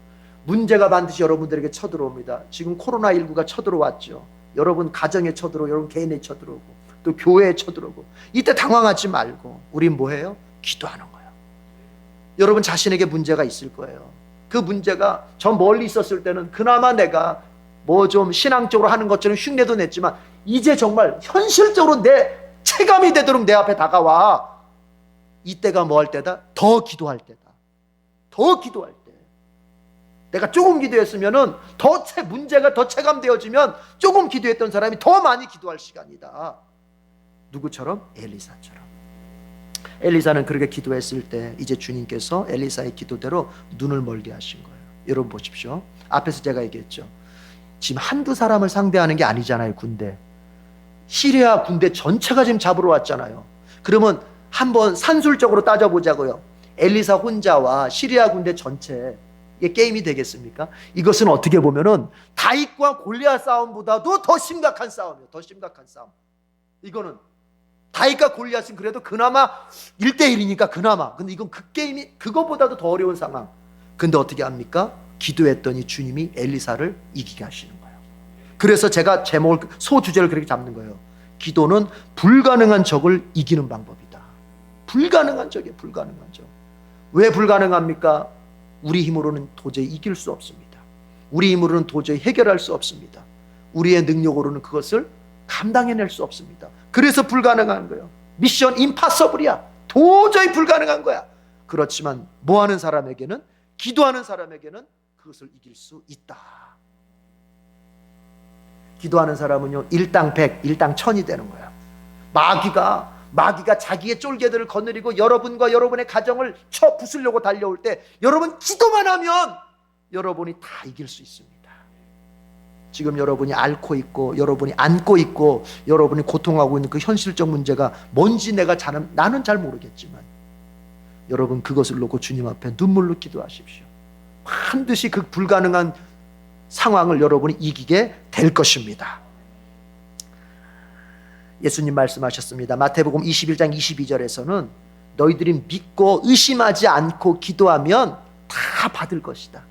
문제가 반드시 여러분들에게 쳐들어옵니다. 지금 코로나19가 쳐들어왔죠. 여러분 가정에 쳐들어오고, 여러분 개인에 쳐들어오고, 또 교회에 쳐들어오고. 이때 당황하지 말고 우린 뭐 해요? 기도하는 거예요. 여러분 자신에게 문제가 있을 거예요. 그 문제가 저 멀리 있었을 때는 그나마 내가 뭐 좀 신앙적으로 하는 것처럼 흉내도 냈지만 이제 정말 현실적으로 내 체감이 되도록 내 앞에 다가와. 이때가 뭐 할 때다? 더 기도할 때다. 더 기도할 때. 내가 조금 기도했으면은 문제가 더 체감되어지면 조금 기도했던 사람이 더 많이 기도할 시간이다. 누구처럼? 엘리사처럼. 엘리사는 그렇게 기도했을 때 이제 주님께서 엘리사의 기도대로 눈을 멀게 하신 거예요. 여러분 보십시오. 앞에서 제가 얘기했죠. 지금 한두 사람을 상대하는 게 아니잖아요. 군대. 시리아 군대 전체가 지금 잡으러 왔잖아요. 그러면 한번 산술적으로 따져보자고요. 엘리사 혼자와 시리아 군대 전체, 이게 게임이 되겠습니까? 이것은 어떻게 보면은 다윗과 골리앗 싸움보다도 더 심각한 싸움이에요. 더 심각한 싸움. 이거는 다윗과 골리앗은 그래도 그나마 1대1이니까 그나마. 근데 이건 그 게임이 그거보다도 더 어려운 상황. 근데 어떻게 합니까? 기도했더니 주님이 엘리사를 이기게 하시는 거예요. 그래서 제가 제목을, 소주제를 그렇게 잡는 거예요. 기도는 불가능한 적을 이기는 방법이다. 불가능한 적이에요. 불가능한 적. 왜 불가능합니까? 우리 힘으로는 도저히 이길 수 없습니다. 우리 힘으로는 도저히 해결할 수 없습니다. 우리의 능력으로는 그것을 감당해낼 수 없습니다. 그래서 불가능한 거예요. 미션 임파서블이야. 도저히 불가능한 거야. 그렇지만 뭐하는 사람에게는, 기도하는 사람에게는 그것을 이길 수 있다. 기도하는 사람은요, 일당 100, 일당 1000이 되는 거야. 마귀가 자기의 쫄개들을 거느리고 여러분과 여러분의 가정을 쳐 부수려고 달려올 때 여러분 기도만 하면 여러분이 다 이길 수 있습니다. 지금 여러분이 앓고 있고 여러분이 안고 있고 여러분이 고통하고 있는 그 현실적 문제가 뭔지 나는 잘 모르겠지만 여러분 그것을 놓고 주님 앞에 눈물로 기도하십시오. 반드시 그 불가능한 상황을 여러분이 이기게 될 것입니다. 예수님 말씀하셨습니다. 마태복음 21장 22절에서는 너희들이 믿고 의심하지 않고 기도하면 다 받을 것이다.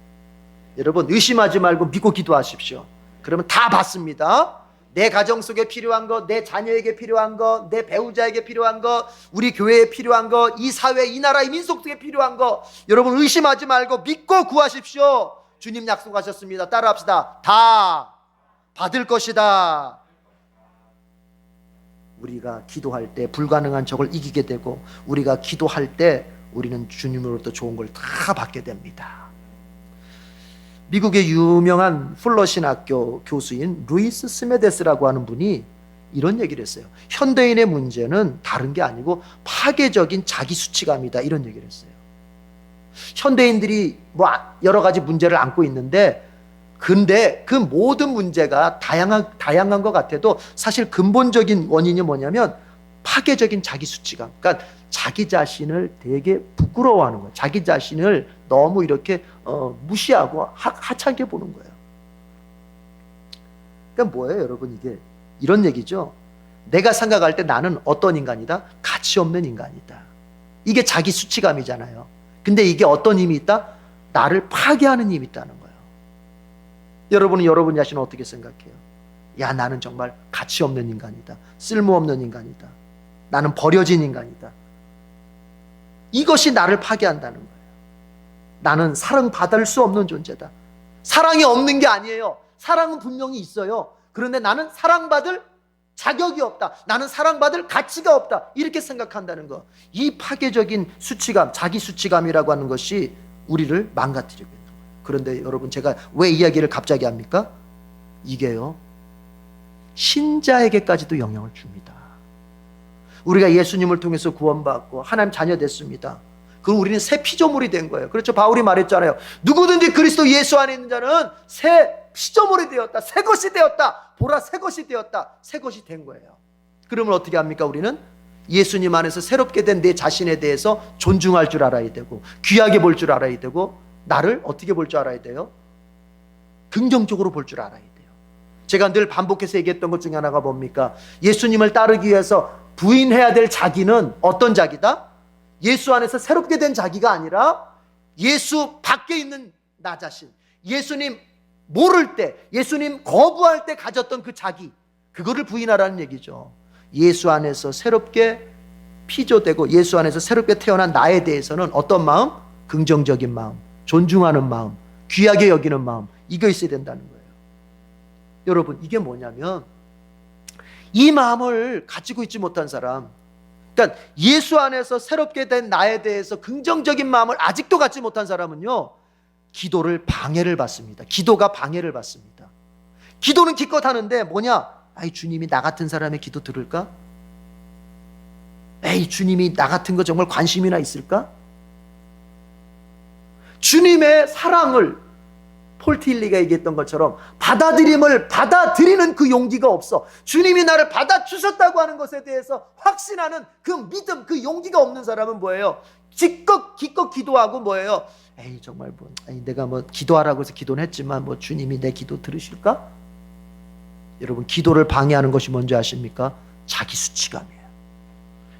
여러분 의심하지 말고 믿고 기도하십시오. 그러면 다 받습니다. 내 가정 속에 필요한 것, 내 자녀에게 필요한 것, 내 배우자에게 필요한 것, 우리 교회에 필요한 것, 이 사회, 이 나라, 이 민족 속에 필요한 것, 여러분 의심하지 말고 믿고 구하십시오. 주님 약속하셨습니다. 따라합시다. 다 받을 것이다. 우리가 기도할 때 불가능한 적을 이기게 되고 우리가 기도할 때 우리는 주님으로부터 좋은 걸 다 받게 됩니다. 미국의 유명한 풀러 신학교 교수인 루이스 스메데스라고 하는 분이 이런 얘기를 했어요. 현대인의 문제는 다른 게 아니고 파괴적인 자기 수치감이다, 이런 얘기를 했어요. 현대인들이 뭐 여러 가지 문제를 안고 있는데 근데 그 모든 문제가 다양한 것 같아도 사실 근본적인 원인이 뭐냐면 파괴적인 자기 수치감. 그러니까 자기 자신을 되게 부끄러워하는 거예요. 자기 자신을 너무 이렇게 무시하고 하찮게 보는 거예요. 그러니까 뭐예요, 여러분? 이게 이런 얘기죠. 내가 생각할 때 나는 어떤 인간이다? 가치 없는 인간이다. 이게 자기 수치감이잖아요. 근데 이게 어떤 힘이 있다? 나를 파괴하는 힘이 있다는 거예요. 여러분은 여러분 자신을 어떻게 생각해요? 야, 나는 정말 가치 없는 인간이다. 쓸모없는 인간이다. 나는 버려진 인간이다. 이것이 나를 파괴한다는 거예요. 나는 사랑받을 수 없는 존재다. 사랑이 없는 게 아니에요. 사랑은 분명히 있어요. 그런데 나는 사랑받을 자격이 없다. 나는 사랑받을 가치가 없다. 이렇게 생각한다는 거. 이 파괴적인 수치감, 자기 수치감이라고 하는 것이 우리를 망가뜨리고 있는 거예요. 그런데 여러분, 제가 왜 이야기를 갑자기 합니까? 이게요, 신자에게까지도 영향을 줍니다. 우리가 예수님을 통해서 구원받고 하나님 자녀 됐습니다. 그럼 우리는 새 피조물이 된 거예요. 그렇죠? 바울이 말했잖아요. 누구든지 그리스도 예수 안에 있는 자는 새 피조물이 되었다. 새 것이 되었다. 보라, 새 것이 되었다. 새 것이 된 거예요. 그러면 어떻게 합니까? 우리는 예수님 안에서 새롭게 된 내 자신에 대해서 존중할 줄 알아야 되고, 귀하게 볼 줄 알아야 되고, 나를 어떻게 볼 줄 알아야 돼요? 긍정적으로 볼 줄 알아야 돼요. 제가 늘 반복해서 얘기했던 것 중에 하나가 뭡니까? 예수님을 따르기 위해서 부인해야 될 자기는 어떤 자기다? 예수 안에서 새롭게 된 자기가 아니라 예수 밖에 있는 나 자신, 예수님 모를 때, 예수님 거부할 때 가졌던 그 자기, 그거를 부인하라는 얘기죠. 예수 안에서 새롭게 피조되고 예수 안에서 새롭게 태어난 나에 대해서는 어떤 마음? 긍정적인 마음, 존중하는 마음, 귀하게 여기는 마음, 이거 있어야 된다는 거예요. 여러분, 이게 뭐냐면 이 마음을 가지고 있지 못한 사람, 그러니까 예수 안에서 새롭게 된 나에 대해서 긍정적인 마음을 아직도 갖지 못한 사람은요, 기도를 방해를 받습니다. 기도가 방해를 받습니다. 기도는 기껏 하는데 뭐냐? 아이, 주님이 나 같은 사람의 기도 들을까? 에이, 주님이 나 같은 거 정말 관심이나 있을까? 주님의 사랑을 폴 틸리가 얘기했던 것처럼 받아들이는 그 용기가 없어. 주님이 나를 받아주셨다고 하는 것에 대해서 확신하는 그 믿음, 그 용기가 없는 사람은 뭐예요? 기껏 기도하고 뭐예요? 에이 정말 뭐 내가 뭐 기도하라고 해서 기도는 했지만 뭐 주님이 내 기도 들으실까? 여러분, 기도를 방해하는 것이 뭔지 아십니까? 자기 수치감이에요.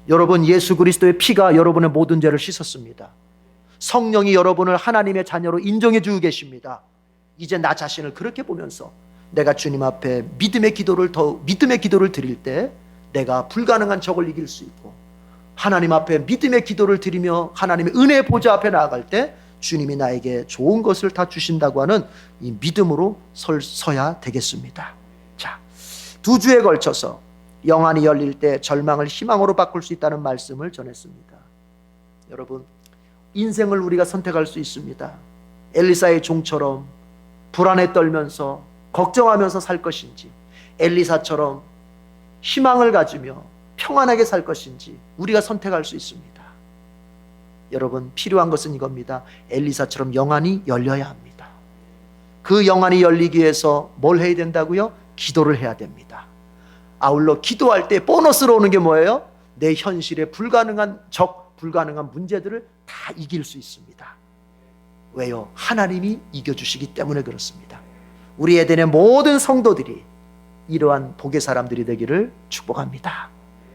여러분, 예수 그리스도의 피가 여러분의 모든 죄를 씻었습니다. 성령이 여러분을 하나님의 자녀로 인정해 주고 계십니다. 이제 나 자신을 그렇게 보면서 내가 주님 앞에 믿음의 기도를 드릴 때 내가 불가능한 적을 이길 수 있고, 하나님 앞에 믿음의 기도를 드리며 하나님의 은혜의 보좌 앞에 나아갈 때 주님이 나에게 좋은 것을 다 주신다고 하는 이 믿음으로 서야 되겠습니다. 자, 2주에 걸쳐서 영안이 열릴 때 절망을 희망으로 바꿀 수 있다는 말씀을 전했습니다. 여러분, 인생을 우리가 선택할 수 있습니다. 엘리사의 종처럼 불안에 떨면서 걱정하면서 살 것인지, 엘리사처럼 희망을 가지며 평안하게 살 것인지 우리가 선택할 수 있습니다. 여러분, 필요한 것은 이겁니다. 엘리사처럼 영안이 열려야 합니다. 그 영안이 열리기 위해서 뭘 해야 된다고요? 기도를 해야 됩니다. 아울러 기도할 때 보너스로 오는 게 뭐예요? 내 현실의 불가능한 문제들을 다 이길 수 있습니다. 왜요? 하나님이 이겨주시기 때문에 그렇습니다. 우리 에덴의 모든 성도들이 이러한 복의 사람들이 되기를 축복합니다.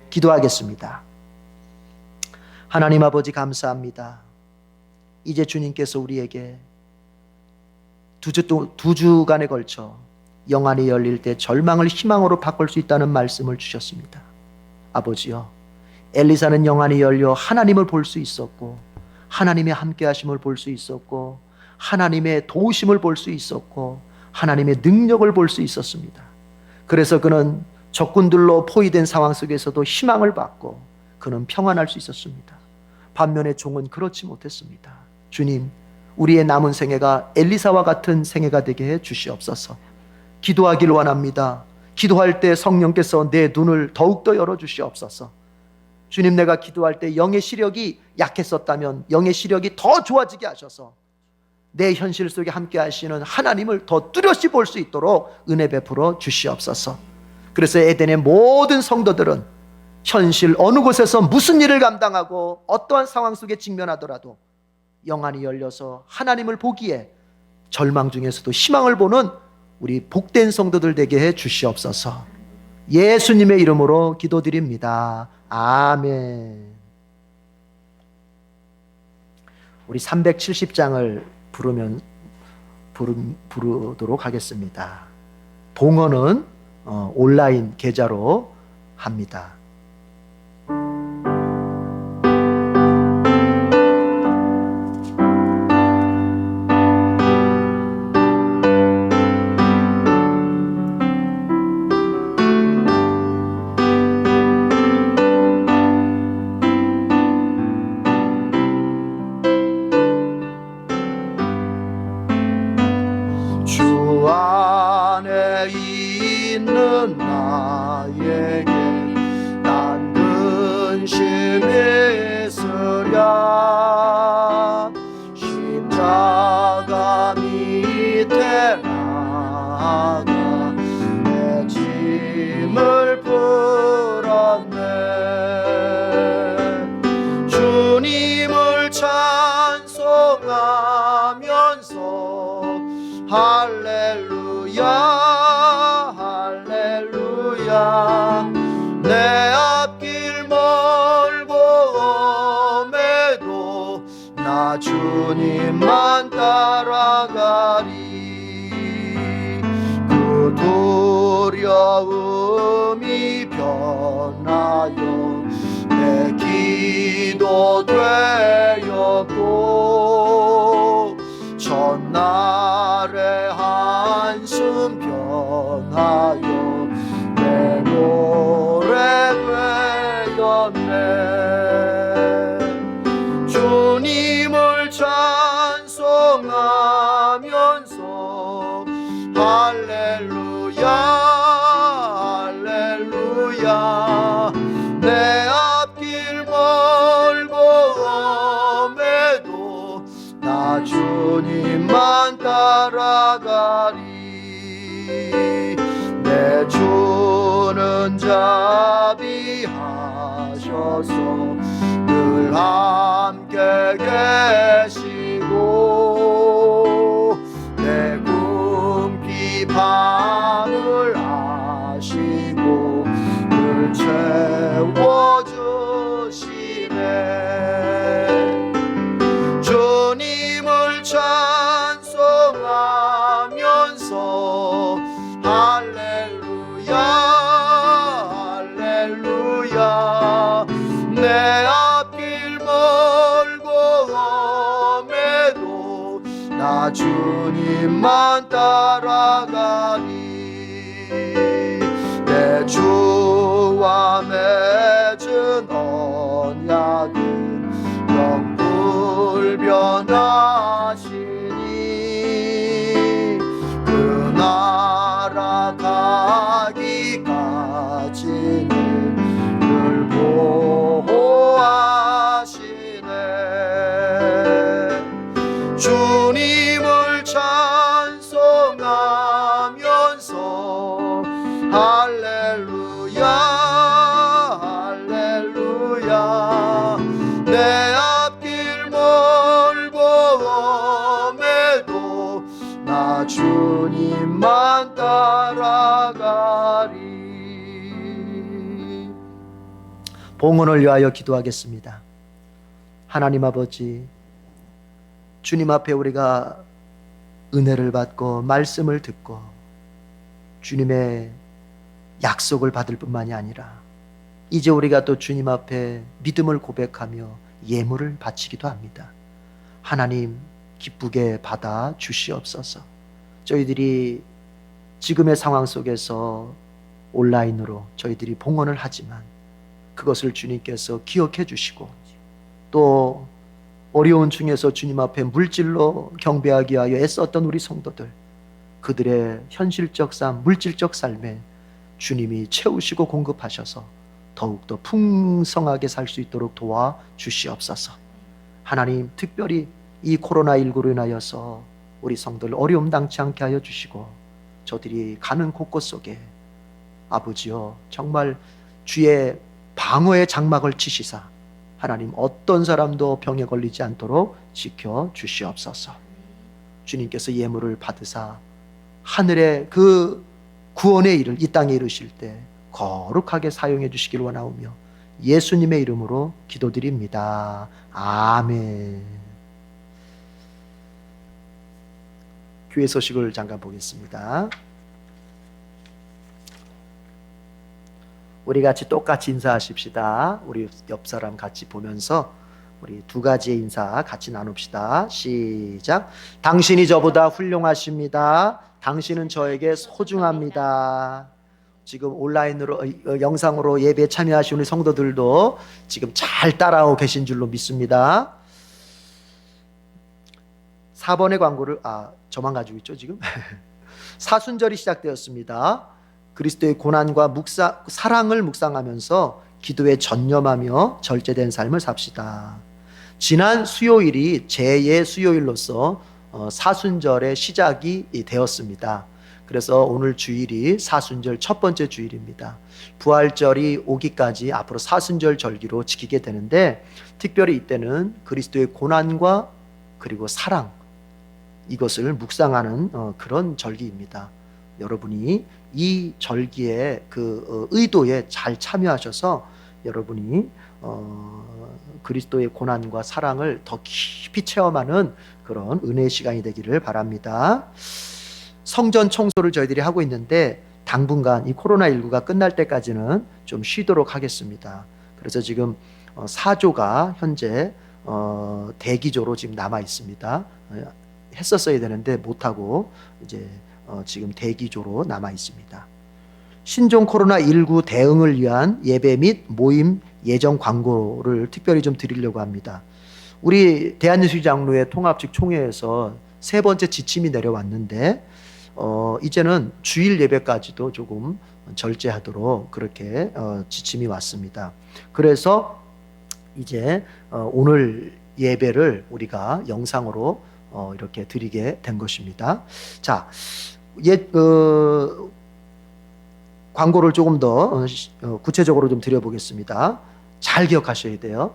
기도하겠습니다. 하나님 아버지, 감사합니다. 이제 주님께서 우리에게 2주간에 걸쳐 영안이 열릴 때 절망을 희망으로 바꿀 수 있다는 말씀을 주셨습니다. 아버지요, 엘리사는 영안이 열려 하나님을 볼 수 있었고, 하나님의 함께하심을 볼 수 있었고, 하나님의 도우심을 볼 수 있었고, 하나님의 능력을 볼 수 있었습니다. 그래서 그는 적군들로 포위된 상황 속에서도 희망을 받고 그는 평안할 수 있었습니다. 반면에 종은 그렇지 못했습니다. 주님, 우리의 남은 생애가 엘리사와 같은 생애가 되게 해 주시옵소서. 기도하길 원합니다. 기도할 때 성령께서 내 눈을 더욱더 열어주시옵소서. 주님, 내가 기도할 때 영의 시력이 약했었다면 영의 시력이 더 좋아지게 하셔서 내 현실 속에 함께 하시는 하나님을 더 뚜렷이 볼 수 있도록 은혜 베풀어 주시옵소서. 그래서 에덴의 모든 성도들은 현실 어느 곳에서 무슨 일을 감당하고 어떠한 상황 속에 직면하더라도 영안이 열려서 하나님을 보기에 절망 중에서도 희망을 보는 우리 복된 성도들 되게 해 주시옵소서. 예수님의 이름으로 기도드립니다. 아멘. 우리 370장을 부르도록 하겠습니다. 봉헌은 온라인 계좌로 합니다. 주 안에 있는 나에게 난 근심이 있으랴. 십자가 밑에 나가 내 짐을 풀었네. 주님을 찬송하면서 할렐루야 할렐루야. 내 앞길 멀고 험해도 나 주님만 따라가리. 그 두려움이 변하여 내 기도 되었고, 첫날의 한숨 변하여 내 노래 되었네. 주님을 찬송하면서 할렐루야 할렐루야. 내 앞길 멀고 험해도 나 주님만 따라가리. 내 주는 자비하셔서 늘 함께 계시고 내 궁핍 밤을 아시고 늘 채워주시네. 주님을 찬송하면서 할렐루야 할렐루야. 내 앞길 멀고 험해도 나 주님만 따라가리. 내 주와 맺은 언약은 영불변하시니 그 나라 가기까지는 늘 보호하시네. 주님을 찬송하면서 할렐루야 할렐루야. 내 앞길 멀고 험해도 나 주님만 따라가리. 봉헌을 위하여 기도하겠습니다. 하나님 아버지, 주님 앞에 우리가 은혜를 받고 말씀을 듣고 주님의 약속을 받을 뿐만이 아니라 이제 우리가 또 주님 앞에 믿음을 고백하며 예물을 바치기도 합니다. 하나님 기쁘게 받아 주시옵소서. 저희들이 지금의 상황 속에서 온라인으로 저희들이 봉헌을 하지만 그것을 주님께서 기억해 주시고 또 어려운 중에서 주님 앞에 물질로 경배하기 위하여 애썼던 우리 성도들, 그들의 현실적 삶, 물질적 삶에 주님이 채우시고 공급하셔서 더욱더 풍성하게 살 수 있도록 도와주시옵소서. 하나님 특별히 이 코로나19로 인하여서 우리 성도들 어려움 당치 않게 하여 주시고 저들이 가는 곳곳 속에 아버지여 정말 주의 방어의 장막을 치시사 하나님 어떤 사람도 병에 걸리지 않도록 지켜 주시옵소서. 주님께서 예물을 받으사 하늘의 그 구원의 일을 이 땅에 이루실 때 거룩하게 사용해 주시길 원하오며 예수님의 이름으로 기도드립니다. 아멘. 교회 소식을 잠깐 보겠습니다. 우리 같이 똑같이 인사하십시다. 우리 옆 사람 같이 보면서 우리 두 가지의 인사 같이 나눕시다. 시작. 당신이 저보다 훌륭하십니다. 당신은 저에게 소중합니다. 지금 온라인으로 영상으로 예배에 참여하신 우리 성도들도 지금 잘 따라오고 계신 줄로 믿습니다. 4번의 광고를 저만 가지고 있죠 지금. 사순절이 시작되었습니다. 그리스도의 고난과 사랑을 묵상하면서 기도에 전념하며 절제된 삶을 삽시다. 지난 수요일이 제2의 수요일로서 사순절의 시작이 되었습니다. 그래서 오늘 주일이 사순절 첫 번째 주일입니다. 부활절이 오기까지 앞으로 사순절 절기로 지키게 되는데 특별히 이때는 그리스도의 고난과 그리고 사랑 이것을 묵상하는 그런 절기입니다. 여러분이 이 절기의 그 의도에 잘 참여하셔서 여러분이 그리스도의 고난과 사랑을 더 깊이 체험하는 그런 은혜의 시간이 되기를 바랍니다. 성전 청소를 저희들이 하고 있는데 당분간 이 코로나19가 끝날 때까지는 좀 쉬도록 하겠습니다. 그래서 지금 사조가 현재 대기조로 지금 남아 있습니다. 했었어야 되는데 못하고 이제 지금 대기조로 남아 있습니다. 신종 코로나19 대응을 위한 예배 및 모임 예정 광고를 특별히 좀 드리려고 합니다. 우리 대한예수교 장로회 통합측 총회에서 세 번째 지침이 내려왔는데 이제는 주일 예배까지도 조금 절제하도록 그렇게 지침이 왔습니다. 그래서 이제 오늘 예배를 우리가 영상으로 이렇게 드리게 된 것입니다. 자, 광고를 조금 더 구체적으로 좀 드려보겠습니다. 잘 기억하셔야 돼요.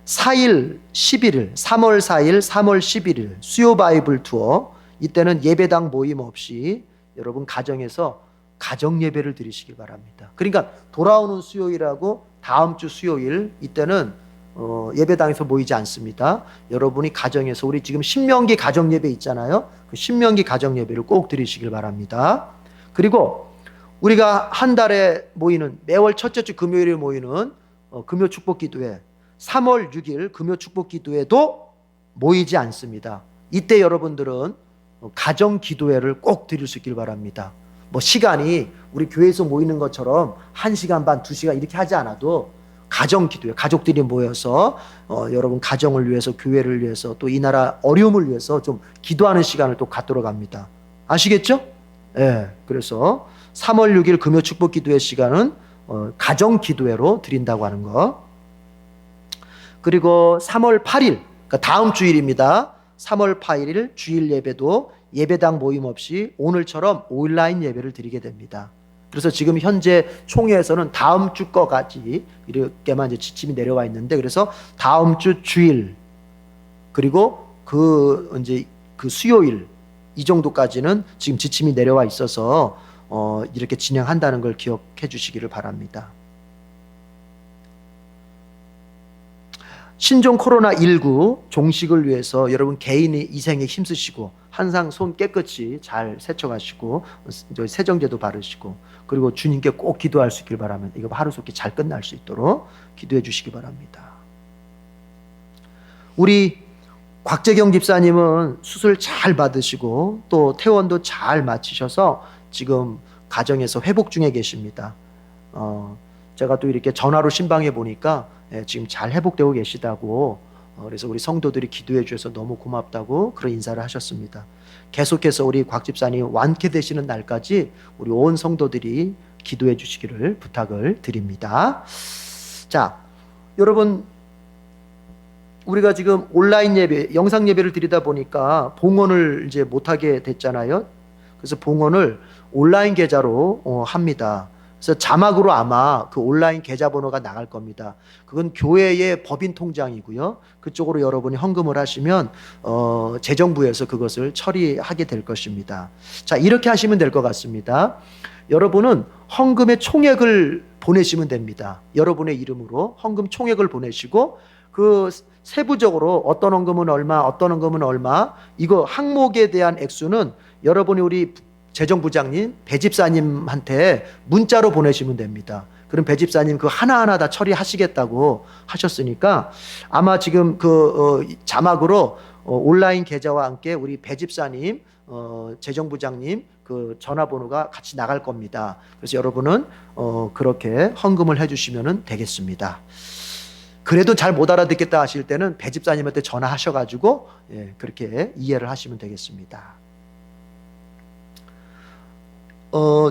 4일, 11일, 3월 4일, 3월 11일 수요 바이블 투어, 이때는 예배당 모임 없이 여러분 가정에서 가정 예배를 드리시기 바랍니다. 그러니까 돌아오는 수요일하고 다음 주 수요일, 이때는 예배당에서 모이지 않습니다. 여러분이 가정에서, 우리 지금 신명기 가정 예배 있잖아요. 그 신명기 가정 예배를 꼭 드리시길 바랍니다. 그리고 우리가 한 달에 모이는, 매월 첫째 주 금요일에 모이는 금요 축복 기도회, 3월 6일 금요 축복 기도회도 모이지 않습니다. 이때 여러분들은 가정 기도회를 꼭 드릴 수 있길 바랍니다. 뭐 시간이 우리 교회에서 모이는 것처럼 1시간 반, 2시간 이렇게 하지 않아도 가정 기도회, 가족들이 모여서 여러분 가정을 위해서, 교회를 위해서, 또 이 나라 어려움을 위해서 좀 기도하는 시간을 또 갖도록 합니다. 아시겠죠? 예. 그래서 3월 6일 금요 축복 기도회 시간은 가정 기도회로 드린다고 하는 거. 그리고 3월 8일, 그러니까 다음 주일입니다. 3월 8일 주일 예배도 예배당 모임 없이 오늘처럼 온라인 예배를 드리게 됩니다. 그래서 지금 현재 총회에서는 다음 주 거까지 이렇게만 이제 지침이 내려와 있는데, 그래서 다음 주 주일 그리고 이제 그 수요일 이 정도까지는 지금 지침이 내려와 있어서 이렇게 진행한다는 걸 기억해 주시기를 바랍니다. 신종 코로나19 종식을 위해서 여러분 개인이 희생에 힘쓰시고, 항상 손 깨끗이 잘 세척하시고 세정제도 바르시고, 그리고 주님께 꼭 기도할 수 있길 바랍니다. 이거 하루속히 잘 끝날 수 있도록 기도해 주시기 바랍니다. 우리 곽재경 집사님은 수술 잘 받으시고 또 퇴원도 잘 마치셔서 지금 가정에서 회복 중에 계십니다. 제가 또 이렇게 전화로 신방해 보니까 지금 잘 회복되고 계시다고, 그래서 우리 성도들이 기도해 주셔서 너무 고맙다고 그런 인사를 하셨습니다. 계속해서 우리 곽 집사님 완쾌되시는 날까지 우리 온 성도들이 기도해 주시기를 부탁을 드립니다. 자, 여러분, 우리가 지금 온라인 예배, 영상 예배를 드리다 보니까 봉헌을 이제 못하게 됐잖아요. 그래서 봉헌을 온라인 계좌로 합니다. 그래서 자막으로 아마 그 온라인 계좌번호가 나갈 겁니다. 그건 교회의 법인 통장이고요. 그쪽으로 여러분이 헌금을 하시면 재정부에서 그것을 처리하게 될 것입니다. 자, 이렇게 하시면 될 것 같습니다. 여러분은 헌금의 총액을 보내시면 됩니다. 여러분의 이름으로 헌금 총액을 보내시고, 그 세부적으로 어떤 헌금은 얼마, 어떤 헌금은 얼마, 이거 항목에 대한 액수는 여러분이 우리 재정부장님, 배집사님한테 문자로 보내시면 됩니다. 그럼 배집사님 그 하나하나 다 처리하시겠다고 하셨으니까 아마 지금 그 자막으로 온라인 계좌와 함께 우리 배집사님, 재정부장님 그 전화번호가 같이 나갈 겁니다. 그래서 여러분은 그렇게 헌금을 해주시면 되겠습니다. 그래도 잘 못 알아듣겠다 하실 때는 배집사님한테 전화하셔가지고 그렇게 이해를 하시면 되겠습니다.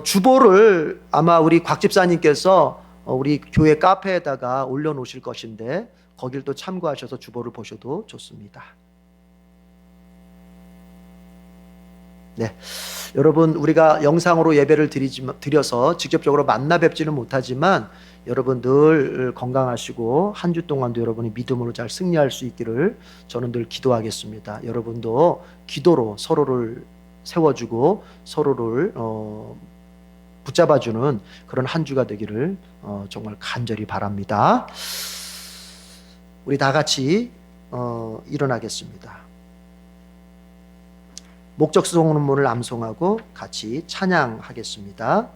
주보를 아마 우리 곽 집사님께서 우리 교회 카페에다가 올려놓으실 것인데, 거길 또 참고하셔서 주보를 보셔도 좋습니다. 네, 여러분, 우리가 영상으로 예배를 드려서 직접적으로 만나 뵙지는 못하지만 여러분 늘 건강하시고 한 주 동안도 여러분이 믿음으로 잘 승리할 수 있기를 저는 늘 기도하겠습니다. 여러분도 기도로 서로를 세워주고 서로를 붙잡아주는 그런 한 주가 되기를 정말 간절히 바랍니다. 우리 다 같이 일어나겠습니다. 목적성문을 암송하고 같이 찬양하겠습니다.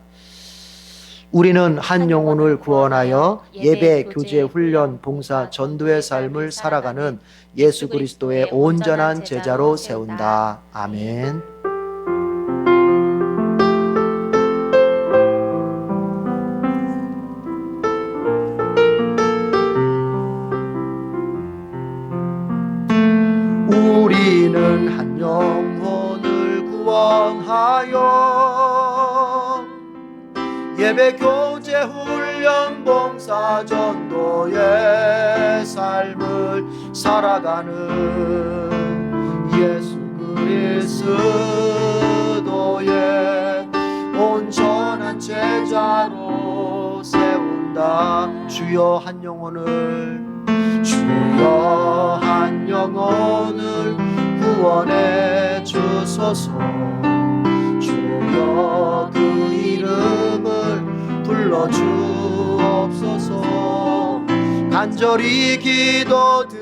우리는 한 영혼을 구원하여 예배, 교제, 훈련, 봉사, 전도의 삶을 살아가는 예수 그리스도의 온전한 제자로 세운다. 아멘. 우리는 한 영혼을 구원하여 예배, 교제, 훈련, 봉사, 전도의 삶을 살아가는 예수 그리스도의 온전한 제자로 세운다. 주여 한 영혼을 주여 한 영혼을 구원해 주소서. 주여 그 이름을 불러주옵소서. 간절히 기도드리오니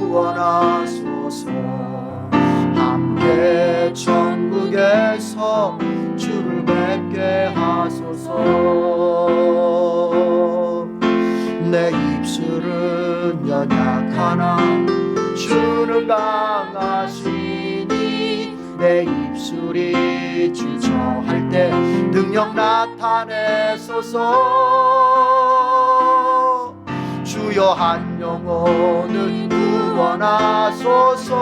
구원하소서. 함께 천국에서 주를 뵙게 하소서. 내 입술은 연약하나 주는 강하시니 내 입술이 주저할 때 능력 나타내소서. 주여 한 영혼을 구원하소서.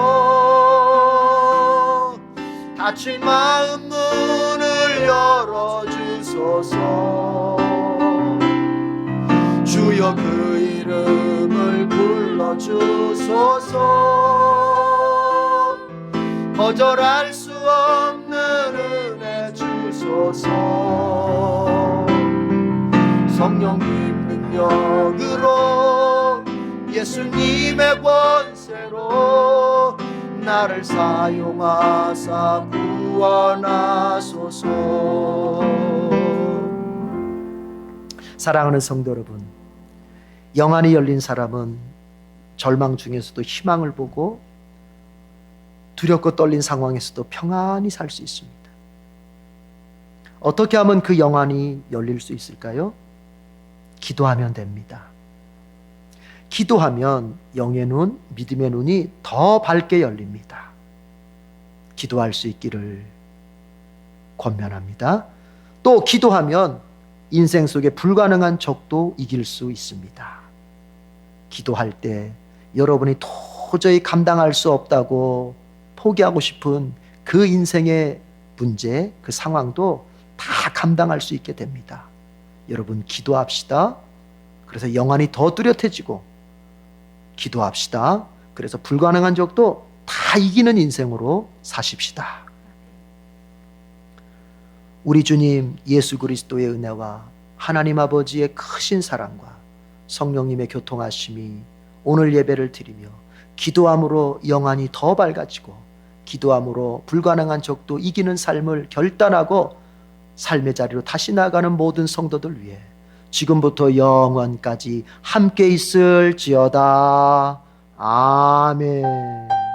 닫힌 마음 문을 열어주소서. 주여 그 이름을 불러주소서. 거절할 수 없는 은혜 주소서. 성령님 능력으로 예수님의 권세로 나를 사용하사 구원하소서. 사랑하는 성도 여러분, 영안이 열린 사람은 절망 중에서도 희망을 보고 두렵고 떨린 상황에서도 평안히 살 수 있습니다. 어떻게 하면 그 영안이 열릴 수 있을까요? 기도하면 됩니다. 기도하면 영의 눈, 믿음의 눈이 더 밝게 열립니다. 기도할 수 있기를 권면합니다. 또 기도하면 인생 속에 불가능한 적도 이길 수 있습니다. 기도할 때 여러분이 도저히 감당할 수 없다고 포기하고 싶은 그 인생의 문제, 그 상황도 다 감당할 수 있게 됩니다. 여러분 기도합시다. 그래서 영안이 더 뚜렷해지고 기도합시다. 그래서 불가능한 적도 다 이기는 인생으로 사십시다. 우리 주님 예수 그리스도의 은혜와 하나님 아버지의 크신 사랑과 성령님의 교통하심이 오늘 예배를 드리며 기도함으로 영안이 더 밝아지고 기도함으로 불가능한 적도 이기는 삶을 결단하고 삶의 자리로 다시 나가는 모든 성도들 위해 지금부터 영원까지 함께 있을지어다. 아멘.